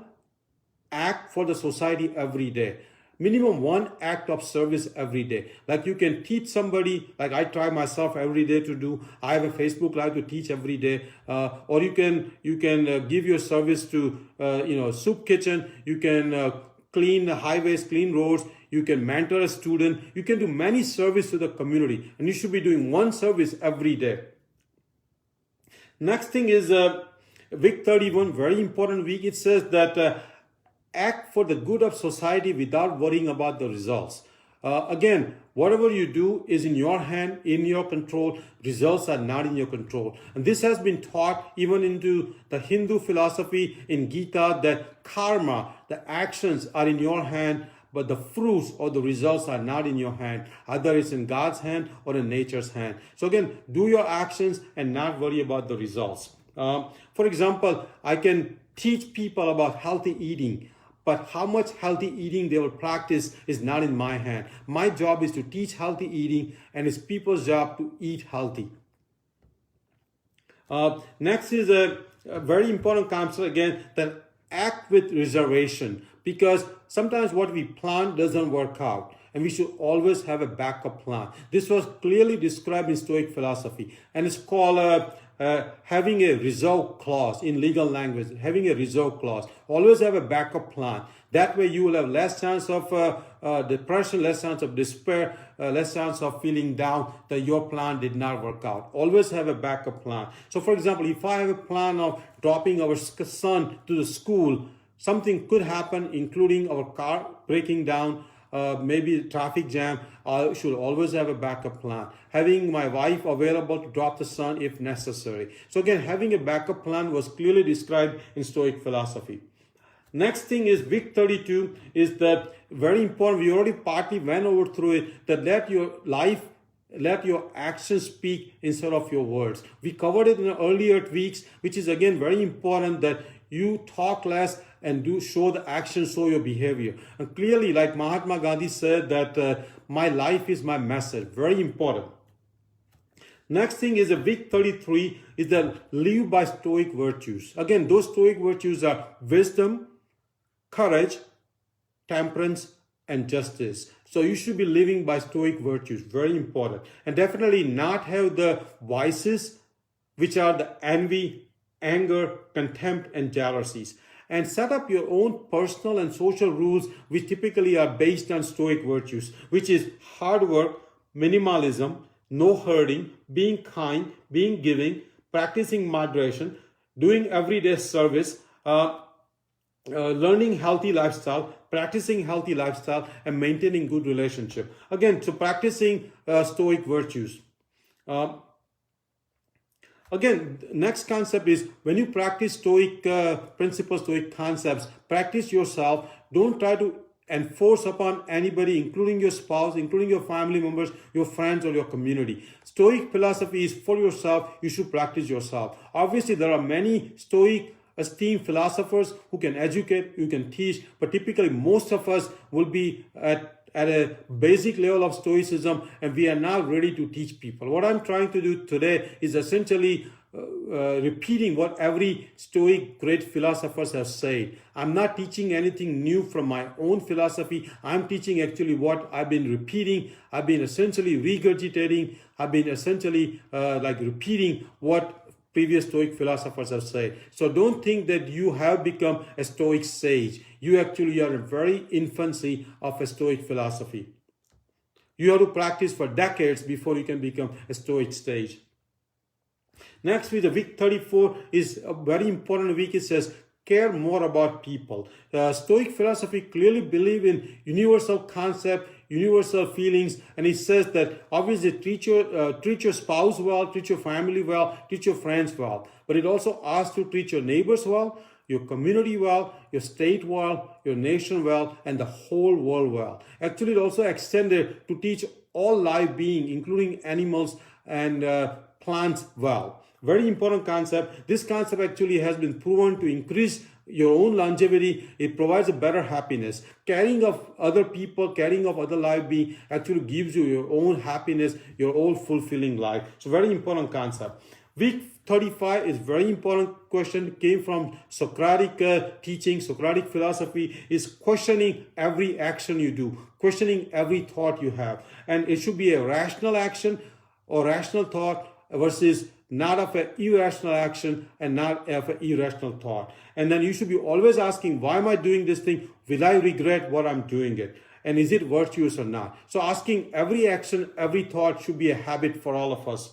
act for the society every day. Minimum one act of service every day. Like you can teach somebody, like I try myself every day to do. I have a Facebook Live to teach every day. Or you can give your service to soup kitchen. You can clean the highways, clean roads. You can mentor a student. You can do many service to the community, and you should be doing one service every day. Next thing is week 31, very important week. It says that act for the good of society without worrying about the results. Again, whatever you do is in your hand, in your control. Results are not in your control. And this has been taught even into the Hindu philosophy in Gita, that karma, the actions are in your hand, but the fruits or the results are not in your hand. Either it's in God's hand or in nature's hand. So again, do your actions and not worry about the results. For example, I can teach people about healthy eating, but how much healthy eating they will practice is not in my hand. My job is to teach healthy eating, and it's people's job to eat healthy. Next is a very important concept again, that act with reservation, because sometimes what we plan doesn't work out, and we should always have a backup plan. This was clearly described in Stoic philosophy, and it's called having a reserve clause in legal language. Having a reserve clause. Always have a backup plan. That way you will have less chance of depression, less chance of despair, less chance of feeling down that your plan did not work out. Always have a backup plan. So for example, if I have a plan of dropping our son to the school, something could happen, including our car breaking down, maybe traffic jam. I should always have a backup plan. Having my wife available to drop the son if necessary. So again, having a backup plan was clearly described in Stoic philosophy. Next thing is week 32 is that very important. We already partly went over through it, that let your actions speak instead of your words. We covered it in the earlier weeks, which is again very important, that you talk less and do show the action, show your behavior. And clearly, like Mahatma Gandhi said, that my life is my message. Very important. Next thing is a week 33 is that live by Stoic virtues. Again, those Stoic virtues are wisdom, courage, temperance, and justice. So you should be living by Stoic virtues. Very important. And definitely not have the vices, which are the envy, anger, contempt, and jealousies. And set up your own personal and social rules, which typically are based on Stoic virtues, which is hard work, minimalism, no hurting, being kind, being giving, practicing moderation, doing everyday service, learning healthy lifestyle, practicing healthy lifestyle, and maintaining good relationship. Again, so practicing Stoic virtues. Again, next concept is when you practice Stoic principles, Stoic concepts, practice yourself. Don't try to enforce upon anybody, including your spouse, including your family members, your friends, or your community. Stoic philosophy is for yourself. You should practice yourself. Obviously, there are many Stoic esteemed philosophers who can educate, who can teach, but typically most of us will be at a basic level of Stoicism, and we are not ready to teach people. What I'm trying to do today is essentially repeating what every Stoic great philosophers have said. I'm not teaching anything new from my own philosophy. I'm teaching actually what I've been repeating. I've been essentially regurgitating. I've been essentially repeating what previous Stoic philosophers have said. So don't think that you have become a Stoic sage. You actually are in the very infancy of a Stoic philosophy. You have to practice for decades before you can become a Stoic sage. Next week, the week 34 is a very important week. It says, care more about people. Stoic philosophy clearly believe in universal concept. universal feelings. And it says that obviously treat your spouse well, treat your family well, treat your friends well. But it also asks to treat your neighbors well, your community well, your state well, your nation well, and the whole world well. Actually, it also extended to teach all live beings, including animals and plants well. Very important concept. This concept actually has been proven to increase your own longevity. It provides a better happiness. Caring of other people, caring of other life being actually gives you your own happiness, your own fulfilling life. So very important concept. Week 35 is very important question. Came from Socratic teaching, Socratic philosophy is questioning every action you do, questioning every thought you have. And it should be a rational action or rational thought versus not of an irrational action and not of an irrational thought. And then you should be always asking, why am I doing this thing? Will I regret what I'm doing it? And is it virtuous or not? So asking every action, every thought should be a habit for all of us.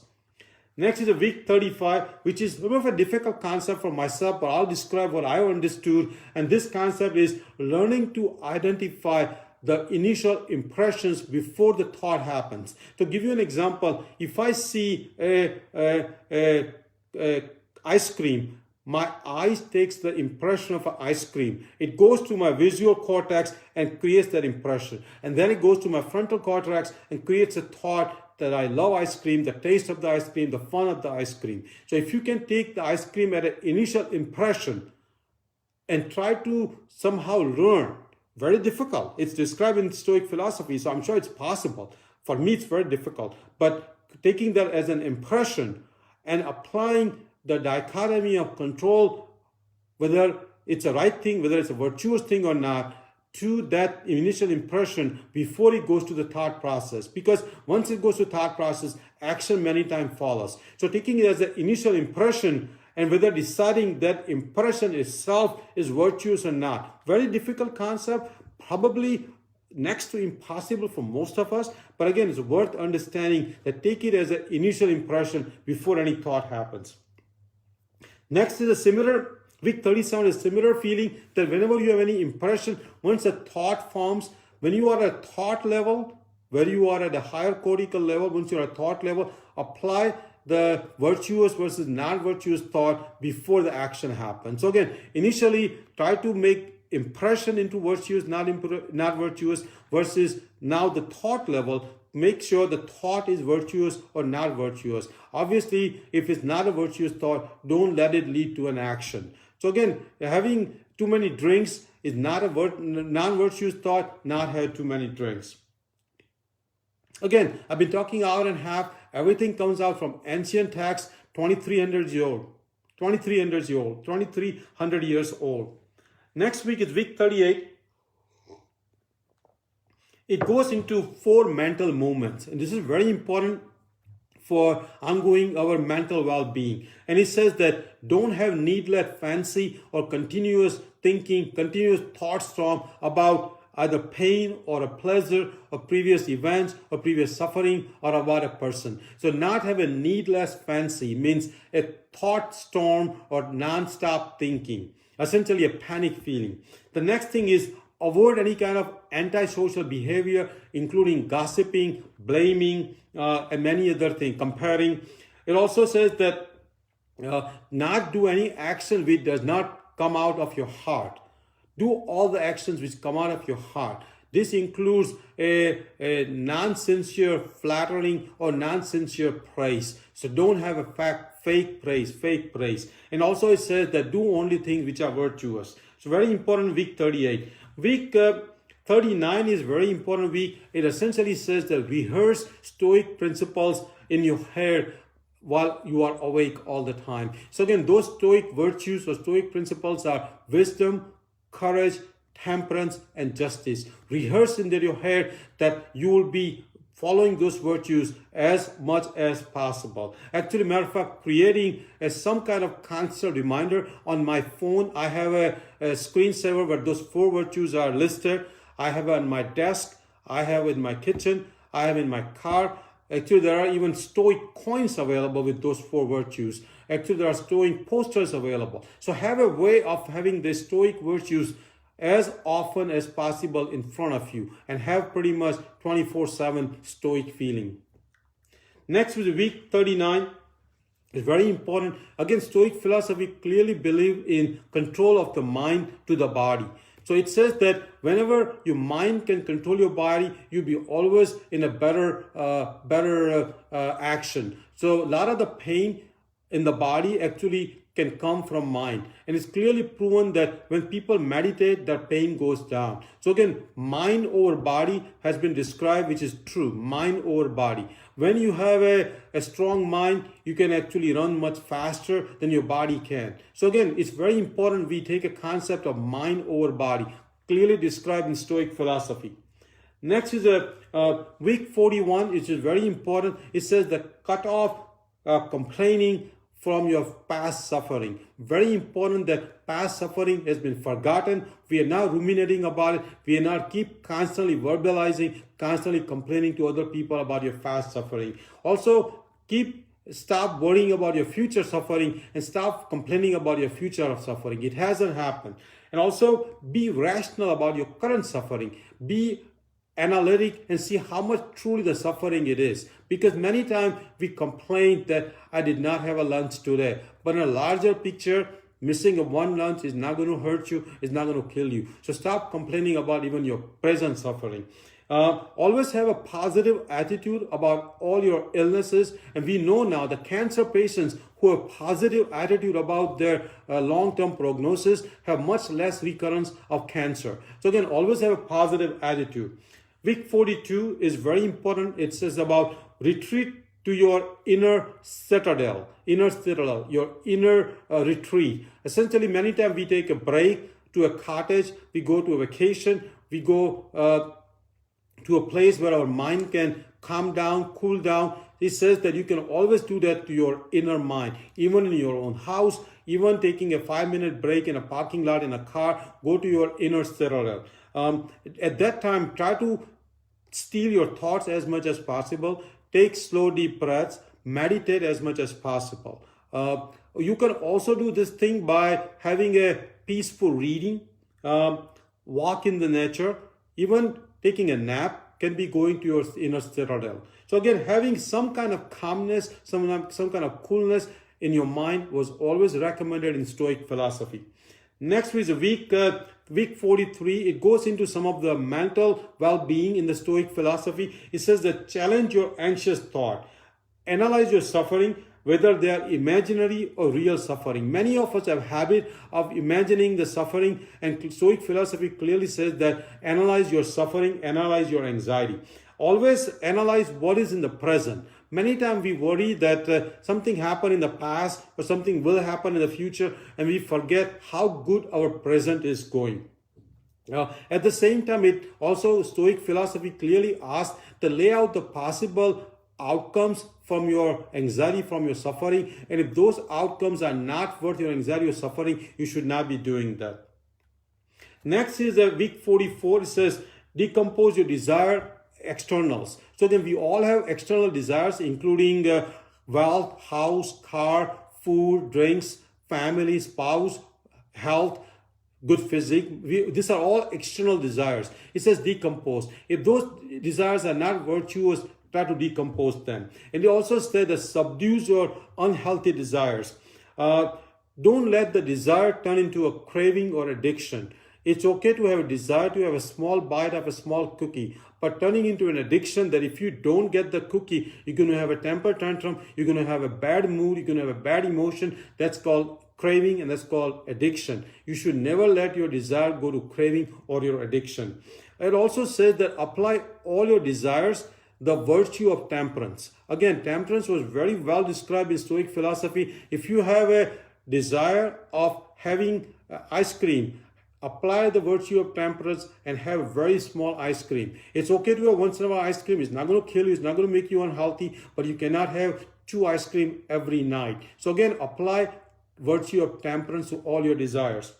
Next is a week 35, which is a bit of a difficult concept for myself, but I'll describe what I understood. And this concept is learning to identify the initial impressions before the thought happens. To give you an example, if I see a ice cream, my eyes takes the impression of an ice cream. It goes to my visual cortex and creates that impression. And then it goes to my frontal cortex and creates a thought that I love ice cream, the taste of the ice cream, the fun of the ice cream. So if you can take the ice cream at an initial impression and try to somehow learn, very difficult. It's described in Stoic philosophy, so I'm sure it's possible. For me, it's very difficult. But taking that as an impression and applying the dichotomy of control, whether it's a right thing, whether it's a virtuous thing or not, to that initial impression before it goes to the thought process. Because once it goes to thought process, action many times follows. So taking it as an initial impression and whether deciding that impression itself is virtuous or not. Very difficult concept, probably next to impossible for most of us. But again, it's worth understanding that take it as an initial impression before any thought happens. Next is a similar, week 37 is similar feeling that whenever you have any impression, once a thought forms, when you are at thought level, where you are at a higher cortical level, once you're at thought level, apply the virtuous versus non-virtuous thought before the action happens. So again, initially try to make impression into virtuous, not virtuous, versus now the thought level, make sure the thought is virtuous or not virtuous. Obviously, if it's not a virtuous thought, don't let it lead to an action. So again, having too many drinks is not a non-virtuous thought, not have too many drinks. Again, I've been talking hour and a half. Everything comes out from ancient texts, 2300 years old. 2300 years old. Next week is week 38. It goes into 4 mental movements. And this is very important for ongoing our mental well-being. And it says that don't have needless fancy or continuous thinking, continuous thought storm about either pain or a pleasure or previous events or previous suffering or about a person. So not have a needless fancy means a thought storm or non-stop thinking, essentially a panic feeling. The next thing is avoid any kind of antisocial behavior, including gossiping, blaming, and many other things, comparing. It also says that not do any action which does not come out of your heart. Do all the actions which come out of your heart. This includes a non-sincere flattering or non-sincere praise. So don't have a fake praise. And also it says that do only things which are virtuous. So very important, week 38. Week 39 is very important week. It essentially says that rehearse Stoic principles in your head while you are awake all the time. So again, those Stoic virtues or Stoic principles are wisdom, courage, temperance, and justice. Rehearse in your head that you will be following those virtues as much as possible. Actually, matter of fact, creating some kind of constant reminder on my phone. I have a screensaver where those 4 virtues are listed. I have it on my desk. I have it in my kitchen. I have it in my car. Actually, there are even Stoic coins available with those 4 virtues. Actually, there are Stoic posters available. So have a way of having the Stoic virtues as often as possible in front of you and have pretty much 24/7 stoic feeling. Next is week 39. It's very important. Again, Stoic philosophy clearly believe in control of the mind to the body. So it says that whenever your mind can control your body, you'll be always in a better action. So a lot of the pain in the body actually can come from mind. And it's clearly proven that when people meditate, their pain goes down. So again, mind over body has been described, which is true. Mind over body. When you have a strong mind, you can actually run much faster than your body can. So again, it's very important we take a concept of mind over body, clearly described in Stoic philosophy. Next is week 41, which is very important. It says that cut off complaining from your past suffering. Very important that past suffering has been forgotten. We are now ruminating about it. We are not keep constantly verbalizing, constantly complaining to other people about your past suffering. Also, stop worrying about your future suffering and stop complaining about your future suffering. It hasn't happened. And also be rational about your current suffering. Be analytic and see how much truly the suffering it is. Because many times we complain that I did not have a lunch today. But in a larger picture, missing one lunch is not going to hurt you, it's not going to kill you. So stop complaining about even your present suffering. Always have a positive attitude about all your illnesses. And we know now the cancer patients who have positive attitude about their long-term prognosis have much less recurrence of cancer. So again, always have a positive attitude. Week 42 is very important. It says about retreat to your inner citadel, your inner retreat. Essentially, many times we take a break to a cottage, we go to a vacation, we go to a place where our mind can calm down, cool down. It says that you can always do that to your inner mind, even in your own house, even taking a 5-minute break in a parking lot in a car, go to your inner citadel. At that time, try to steal your thoughts as much as possible. Take slow, deep breaths. Meditate as much as possible. You can also do this thing by having a peaceful reading, walk in the nature, even taking a nap can be going to your inner citadel. So again, having some kind of calmness, some kind of coolness in your mind was always recommended in Stoic philosophy. Next is week 43. It goes into some of the mental well-being in the Stoic philosophy. It says that challenge your anxious thought. Analyze your suffering, whether they are imaginary or real suffering. Many of us have habit of imagining the suffering, and Stoic philosophy clearly says that analyze your suffering, analyze your anxiety. Always analyze what is in the present. Many times we worry that something happened in the past or something will happen in the future, and we forget how good our present is going. At the same time, it also Stoic philosophy clearly asks to lay out the possible outcomes from your anxiety, from your suffering. And if those outcomes are not worth your anxiety or suffering, you should not be doing that. Next is week 44. It says, decompose your desire externals. So then we all have external desires, including wealth, house, car, food, drinks, family, spouse, health, good physique. These are all external desires. It says decompose. If those desires are not virtuous, try to decompose them. And they also say that subdue your unhealthy desires. Don't let the desire turn into a craving or addiction. It's okay to have a desire to have a small bite of a small cookie, but turning into an addiction that if you don't get the cookie, you're going to have a temper tantrum, you're going to have a bad mood, you're going to have a bad emotion. That's called craving, and that's called addiction. You should never let your desire go to craving or your addiction. It also says that apply all your desires the virtue of temperance. Again, temperance was very well described in Stoic philosophy. If you have a desire of having ice cream, apply the virtue of temperance and have very small ice cream. It's okay to have once in a while ice cream. It's not going to kill you. It's not going to make you unhealthy, but you cannot have 2 ice cream every night. So again, apply virtue of temperance to all your desires.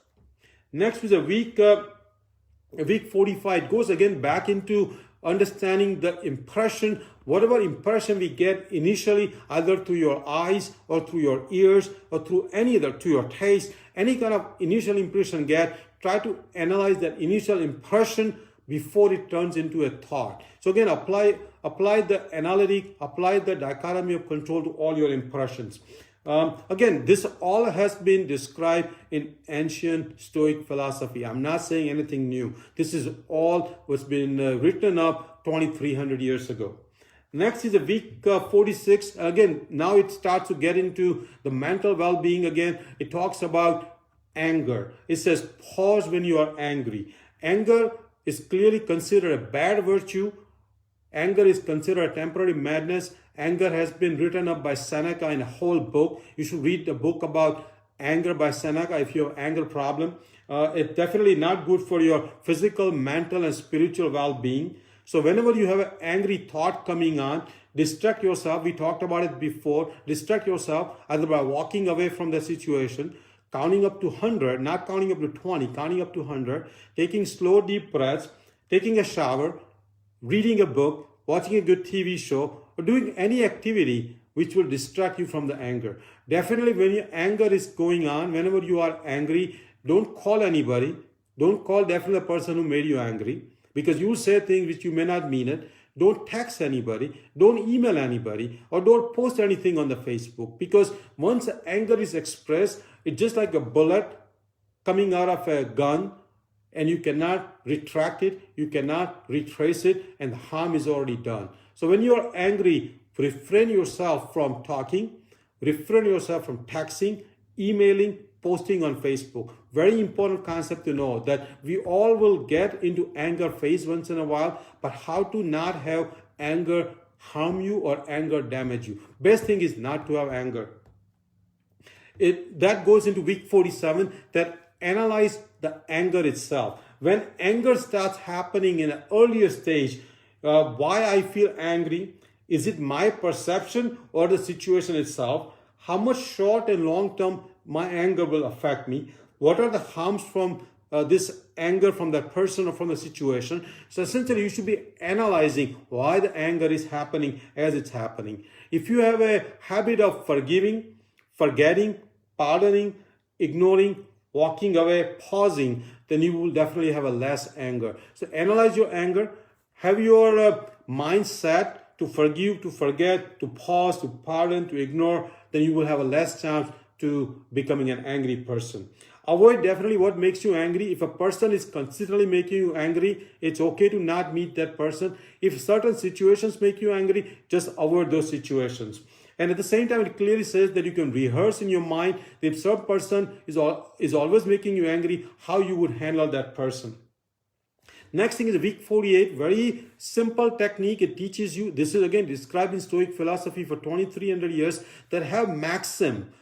Next is a week 45. It goes again back into understanding the impression, whatever impression we get initially, either through your eyes or through your ears or through any other, to your taste, any kind of initial impression get, try to analyze that initial impression before it turns into a thought. So again, apply the analytic, apply the dichotomy of control to all your impressions. Again, this all has been described in ancient Stoic philosophy. I'm not saying anything new. This is all what's been written up 2,300 years ago. Next is the week 46. Again, now it starts to get into the mental well-being again. It talks about anger. It says, pause when you are angry. Anger is clearly considered a bad virtue. Anger is considered a temporary madness. Anger has been written up by Seneca in a whole book. You should read the book about anger by Seneca if you have anger problem. It's definitely not good for your physical, mental, and spiritual well-being. So whenever you have an angry thought coming on, distract yourself. We talked about it before. Distract yourself either by walking away from the situation, counting up to 100, not counting up to 20, counting up to 100, taking slow, deep breaths, taking a shower, reading a book, watching a good TV show, or doing any activity which will distract you from the anger. Definitely when your anger is going on, whenever you are angry, don't call anybody. Don't call definitely the person who made you angry, because you say things which you may not mean it. Don't text anybody, don't email anybody, or don't post anything on the Facebook, because once anger is expressed, it's just like a bullet coming out of a gun, and you cannot retract it, you cannot retrace it, and the harm is already done. So when you are angry, refrain yourself from talking, refrain yourself from texting, emailing, posting on Facebook. Very important concept to know, that we all will get into anger phase once in a while, but how to not have anger harm you or anger damage you. Best thing is not to have anger. That goes into week 47, that analyze the anger itself. When anger starts happening in an earlier stage, why I feel angry, is it my perception or the situation itself? How much short and long term my anger will affect me? What are the harms from this anger from that person or from the situation? So essentially, you should be analyzing why the anger is happening as it's happening. If you have a habit of forgiving, forgetting, pardoning, ignoring, walking away, pausing, then you will definitely have a less anger. So analyze your anger. Have your mindset to forgive, to forget, to pause, to pardon, to ignore. Then you will have a less chance to becoming an angry person. Avoid definitely what makes you angry. If a person is consistently making you angry, it's okay to not meet that person. If certain situations make you angry, just avoid those situations. And at the same time, it clearly says that you can rehearse in your mind that if some person is always making you angry, how you would handle that person. Next thing is week 48, very simple technique. It teaches you, this is again described in Stoic philosophy for 2,300 years, that have maxim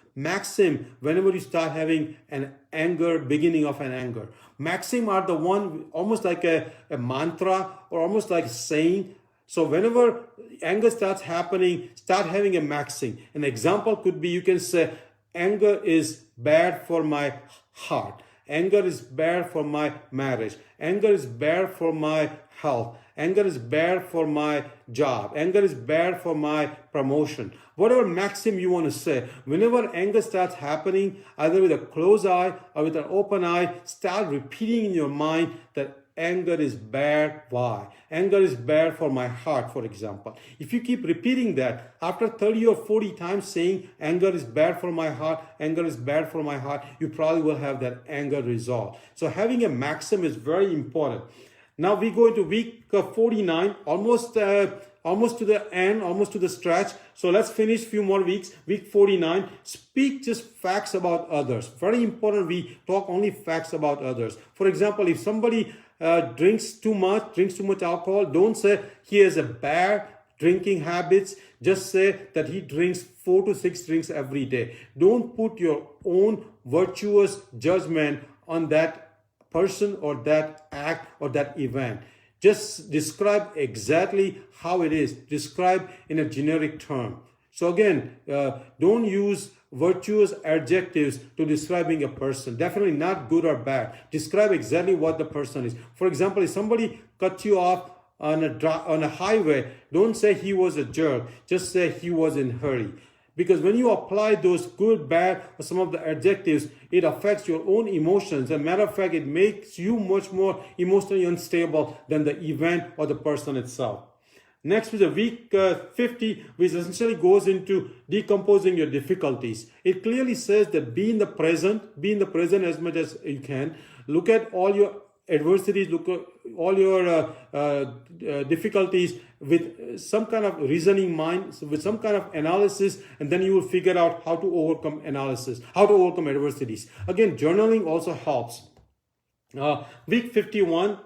whenever you start having an anger, beginning of an anger. Maxim are the one almost like a mantra or almost like a saying. So whenever anger starts happening, start having a maxim. An example could be, you can say, anger is bad for my heart. Anger is bad for my marriage. Anger is bad for my health. Anger is bad for my job. Anger is bad for my promotion. Whatever maxim you want to say, whenever anger starts happening, either with a closed eye or with an open eye, start repeating in your mind that anger is bad. Why? Anger is bad for my heart, for example. If you keep repeating that, after 30 or 40 times saying anger is bad for my heart, anger is bad for my heart, you probably will have that anger resolved. So having a maxim is very important. Now we go into week 49, almost to the end, almost to the stretch. So let's finish few more weeks. Week 49, speak just facts about others. Very important, we talk only facts about others. For example, if somebody drinks too much alcohol, don't say he has a bad drinking habits. Just say that he drinks 4 to 6 drinks every day. Don't put your own virtuous judgment on that person or that act or that event. Just describe exactly how it is. Describe in a generic term. So again, don't use virtuous adjectives to describing a person. Definitely not good or bad. Describe exactly what the person is. For example, if somebody cut you off on a highway, don't say he was a jerk. Just say he was in a hurry. Because when you apply those good, bad, or some of the adjectives, it affects your own emotions. As a matter of fact, it makes you much more emotionally unstable than the event or the person itself. Next is a week 50, which essentially goes into decomposing your difficulties. It clearly says that be in the present as much as you can. Look at all your adversities, look at all your difficulties with some kind of reasoning mind, with some kind of analysis, and then you will figure out how to overcome adversities. Again, journaling also helps. Week 51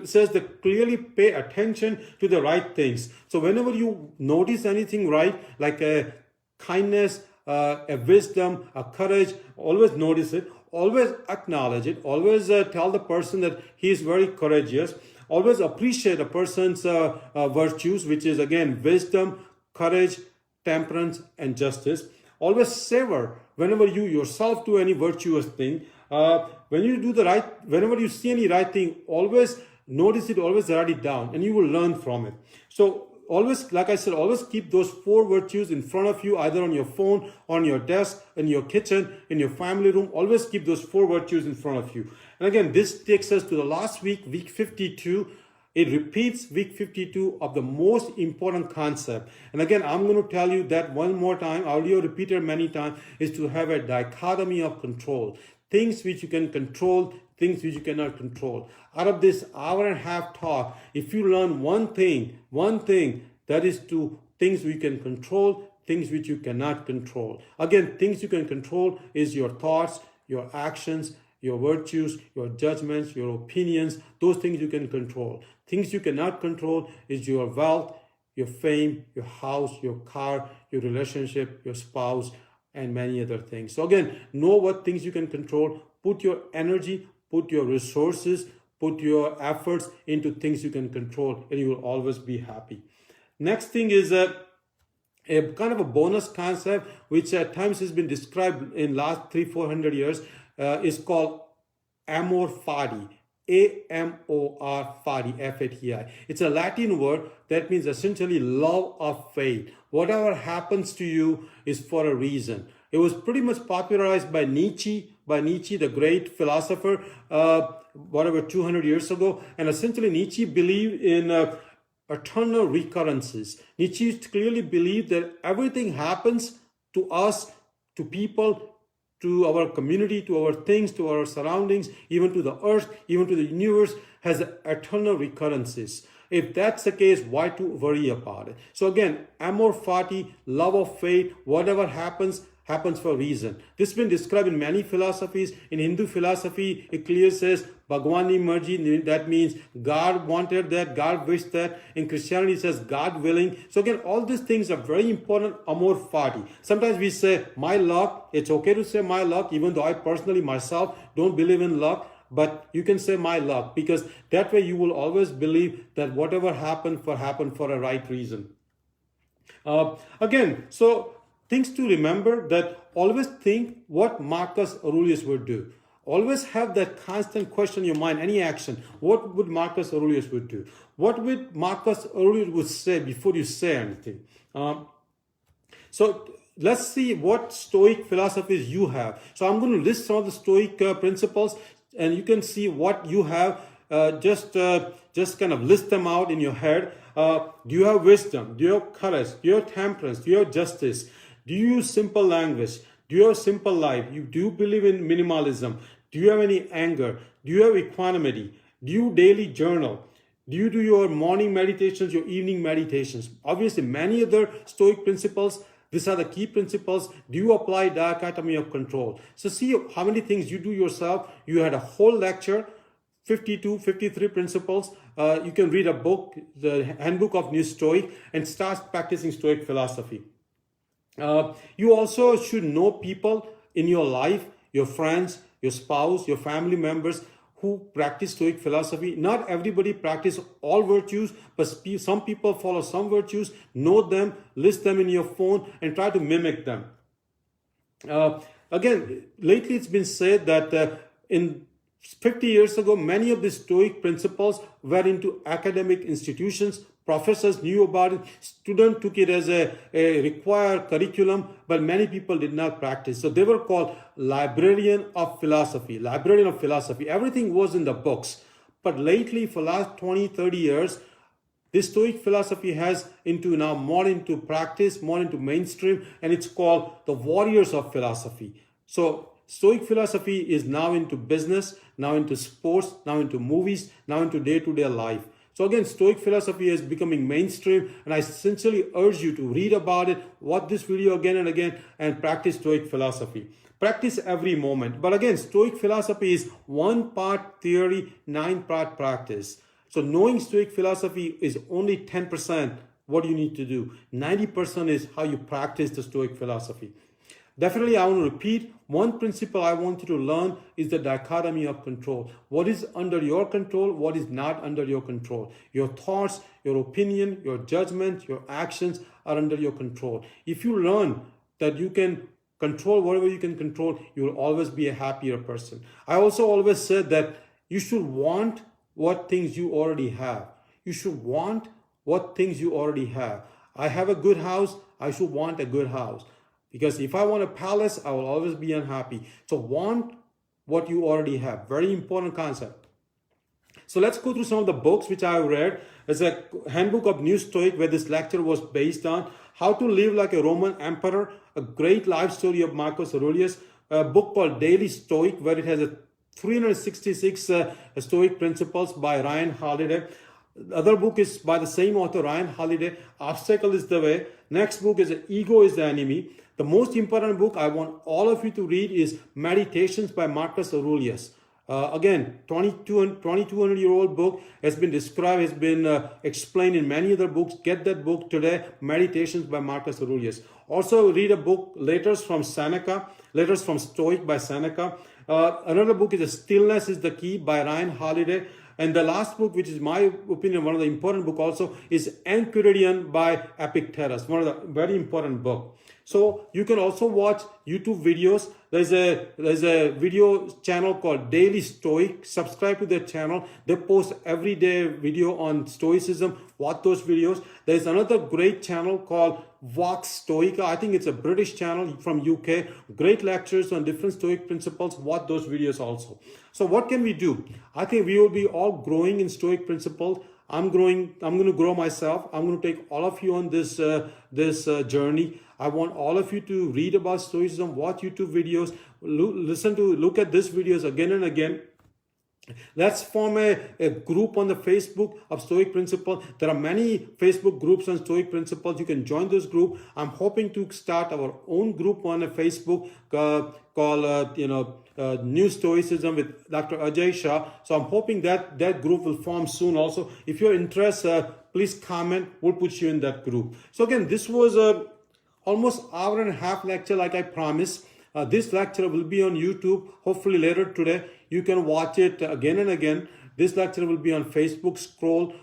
says that clearly pay attention to the right things. So whenever you notice anything right, like a kindness, a wisdom, a courage, always notice it, always acknowledge it, always tell the person that he is very courageous, always appreciate a person's virtues, which is again wisdom, courage, temperance, and justice. Always savor whenever you yourself do any virtuous thing. Whenever you see any right thing, always notice it, always write it down, and you will learn from it. So always, like I said, always keep those 4 virtues in front of you, either on your phone, on your desk, in your kitchen, in your family room. Always keep those 4 virtues in front of you. And again, this takes us to the last week, week 52. It repeats week 52 of the most important concept. And again, I'm going to tell you that one more time, I already repeated many times, is to have a dichotomy of control. Things which you can control, things which you cannot control. Out of this hour and a half talk, if you learn one thing, that is to things we can control, things which you cannot control. Again, things you can control is your thoughts, your actions, your virtues, your judgments, your opinions. Those things you can control. Things you cannot control is your wealth, your fame, your house, your car, your relationship, your spouse, and many other things. So again, know what things you can control. Put your energy, put your resources, put your efforts into things you can control, and you will always be happy. Next thing is a kind of a bonus concept, which at times has been described in last 300-400 years, is called amor fati. A-M-O-R fati, F-A-T-I. It's a Latin word that means essentially love of fate. Whatever happens to you is for a reason. It was pretty much popularized by Nietzsche, the great philosopher, 200 years ago. And essentially Nietzsche believed in eternal recurrences. Nietzsche clearly believed that everything happens to us, to people, to our community, to our things, to our surroundings, even to the earth, even to the universe, has eternal recurrences. If that's the case, why to worry about it? So again, amor fati, love of fate, whatever happens for a reason. This has been described in many philosophies. In Hindu philosophy, it clearly says, Bhagwani Marji, that means God wanted that, God wished that. In Christianity, it says God willing. So again, all these things are very important, amor fati. Sometimes we say, my luck. It's okay to say my luck, even though I personally myself don't believe in luck. But you can say my luck, because that way you will always believe that whatever happened for a right reason. Again, so things to remember, that always think what Marcus Aurelius would do. Always have that constant question in your mind, any action. What would Marcus Aurelius would do? What would Marcus Aurelius would say before you say anything? So let's see what Stoic philosophies you have. So I'm going to list some of the Stoic principles, and you can see what you have. Just kind of list them out in your head. Do you have wisdom? Do you have courage? Do you have temperance? Do you have justice? Do you use simple language? Do you have a simple life? Do you believe in minimalism? Do you have any anger? Do you have equanimity? Do you daily journal? Do you do your morning meditations, your evening meditations? Obviously, many other Stoic principles. These are the key principles. Do you apply dichotomy of control? So see how many things you do yourself. You had a whole lecture, 52, 53 principles. You can read a book, the Handbook of New Stoic, and start practicing Stoic philosophy. You also should know people in your life, your friends, your spouse, your family members who practice Stoic philosophy. Not everybody practice all virtues, but some people follow some virtues. Know them, list them in your phone, and try to mimic them. Again, lately it's been said that in 50 years ago, many of the Stoic principles were into academic institutions, Professors knew about it. Students took it as a required curriculum, but many people did not practice. So they were called librarian of philosophy. Librarian of philosophy. Everything was in the books. But lately, for last 20, 30 years, this Stoic philosophy has now more into practice, more into mainstream, and it's called the warriors of philosophy. So Stoic philosophy is now into business, now into sports, now into movies, now into day-to-day life. So again, Stoic philosophy is becoming mainstream, and I sincerely urge you to read about it, watch this video again and again, and practice Stoic philosophy. Practice every moment. But again, Stoic philosophy is 1 part theory, 9 part practice. So knowing Stoic philosophy is only 10% what you need to do. 90% is how you practice the Stoic philosophy. Definitely, I want to repeat, one principle I want you to learn is the dichotomy of control. What is under your control, what is not under your control. Your thoughts, your opinion, your judgment, your actions are under your control. If you learn that you can control whatever you can control, you will always be a happier person. I also always said that you should want what things you already have. You should want what things you already have. I have a good house, I should want a good house. Because if I want a palace, I will always be unhappy. So want what you already have. Very important concept. So let's go through some of the books which I have read. There's a handbook of New Stoic where this lecture was based on how to live like a Roman emperor, a great life story of Marcus Aurelius, a book called Daily Stoic where it has a 366 Stoic principles by Ryan Holiday. The other book is by the same author, Ryan Holiday, Obstacle is the Way. Next book is Ego is the Enemy. The most important book I want all of you to read is Meditations by Marcus Aurelius. Again, 2200-year-old book has been described, has been explained in many other books. Get that book today, Meditations by Marcus Aurelius. Also read a book, Letters from Seneca, Letters from Stoic by Seneca. Another book is Stillness is the Key by Ryan Holiday. And the last book, which is my opinion, one of the important book also, is Enchiridion by Epictetus, one of the very important book. So you can also watch YouTube videos. There's a video channel called Daily Stoic. Subscribe to their channel. They post everyday video on Stoicism. Watch those videos. There's another great channel called Vox Stoica. I think it's a British channel from UK. Great lectures on different Stoic principles. Watch those videos also. So what can we do? I think we will be all growing in Stoic principles. I'm going to grow myself. I'm going to take all of you on this journey. I want all of you to read about Stoicism, watch YouTube videos, look at these videos again and again. Let's form a group on the Facebook of Stoic Principle. There are many Facebook groups on Stoic Principles. You can join this group. I'm hoping to start our own group on a Facebook called New Stoicism with Dr. Aajay Shah. So I'm hoping that group will form soon also. If you're interested, please comment. We'll put you in that group. So again, this was a almost hour and a half lecture like I promised. This lecture will be on YouTube, hopefully later today. You can watch it again and again. This lecture will be on Facebook. Scroll,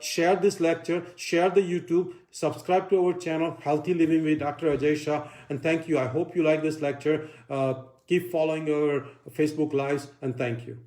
share this lecture, share the YouTube, subscribe to our channel, Healthy Living with Dr. Aajay Shah. And thank you. I hope you like this lecture. Keep following our Facebook Lives and thank you.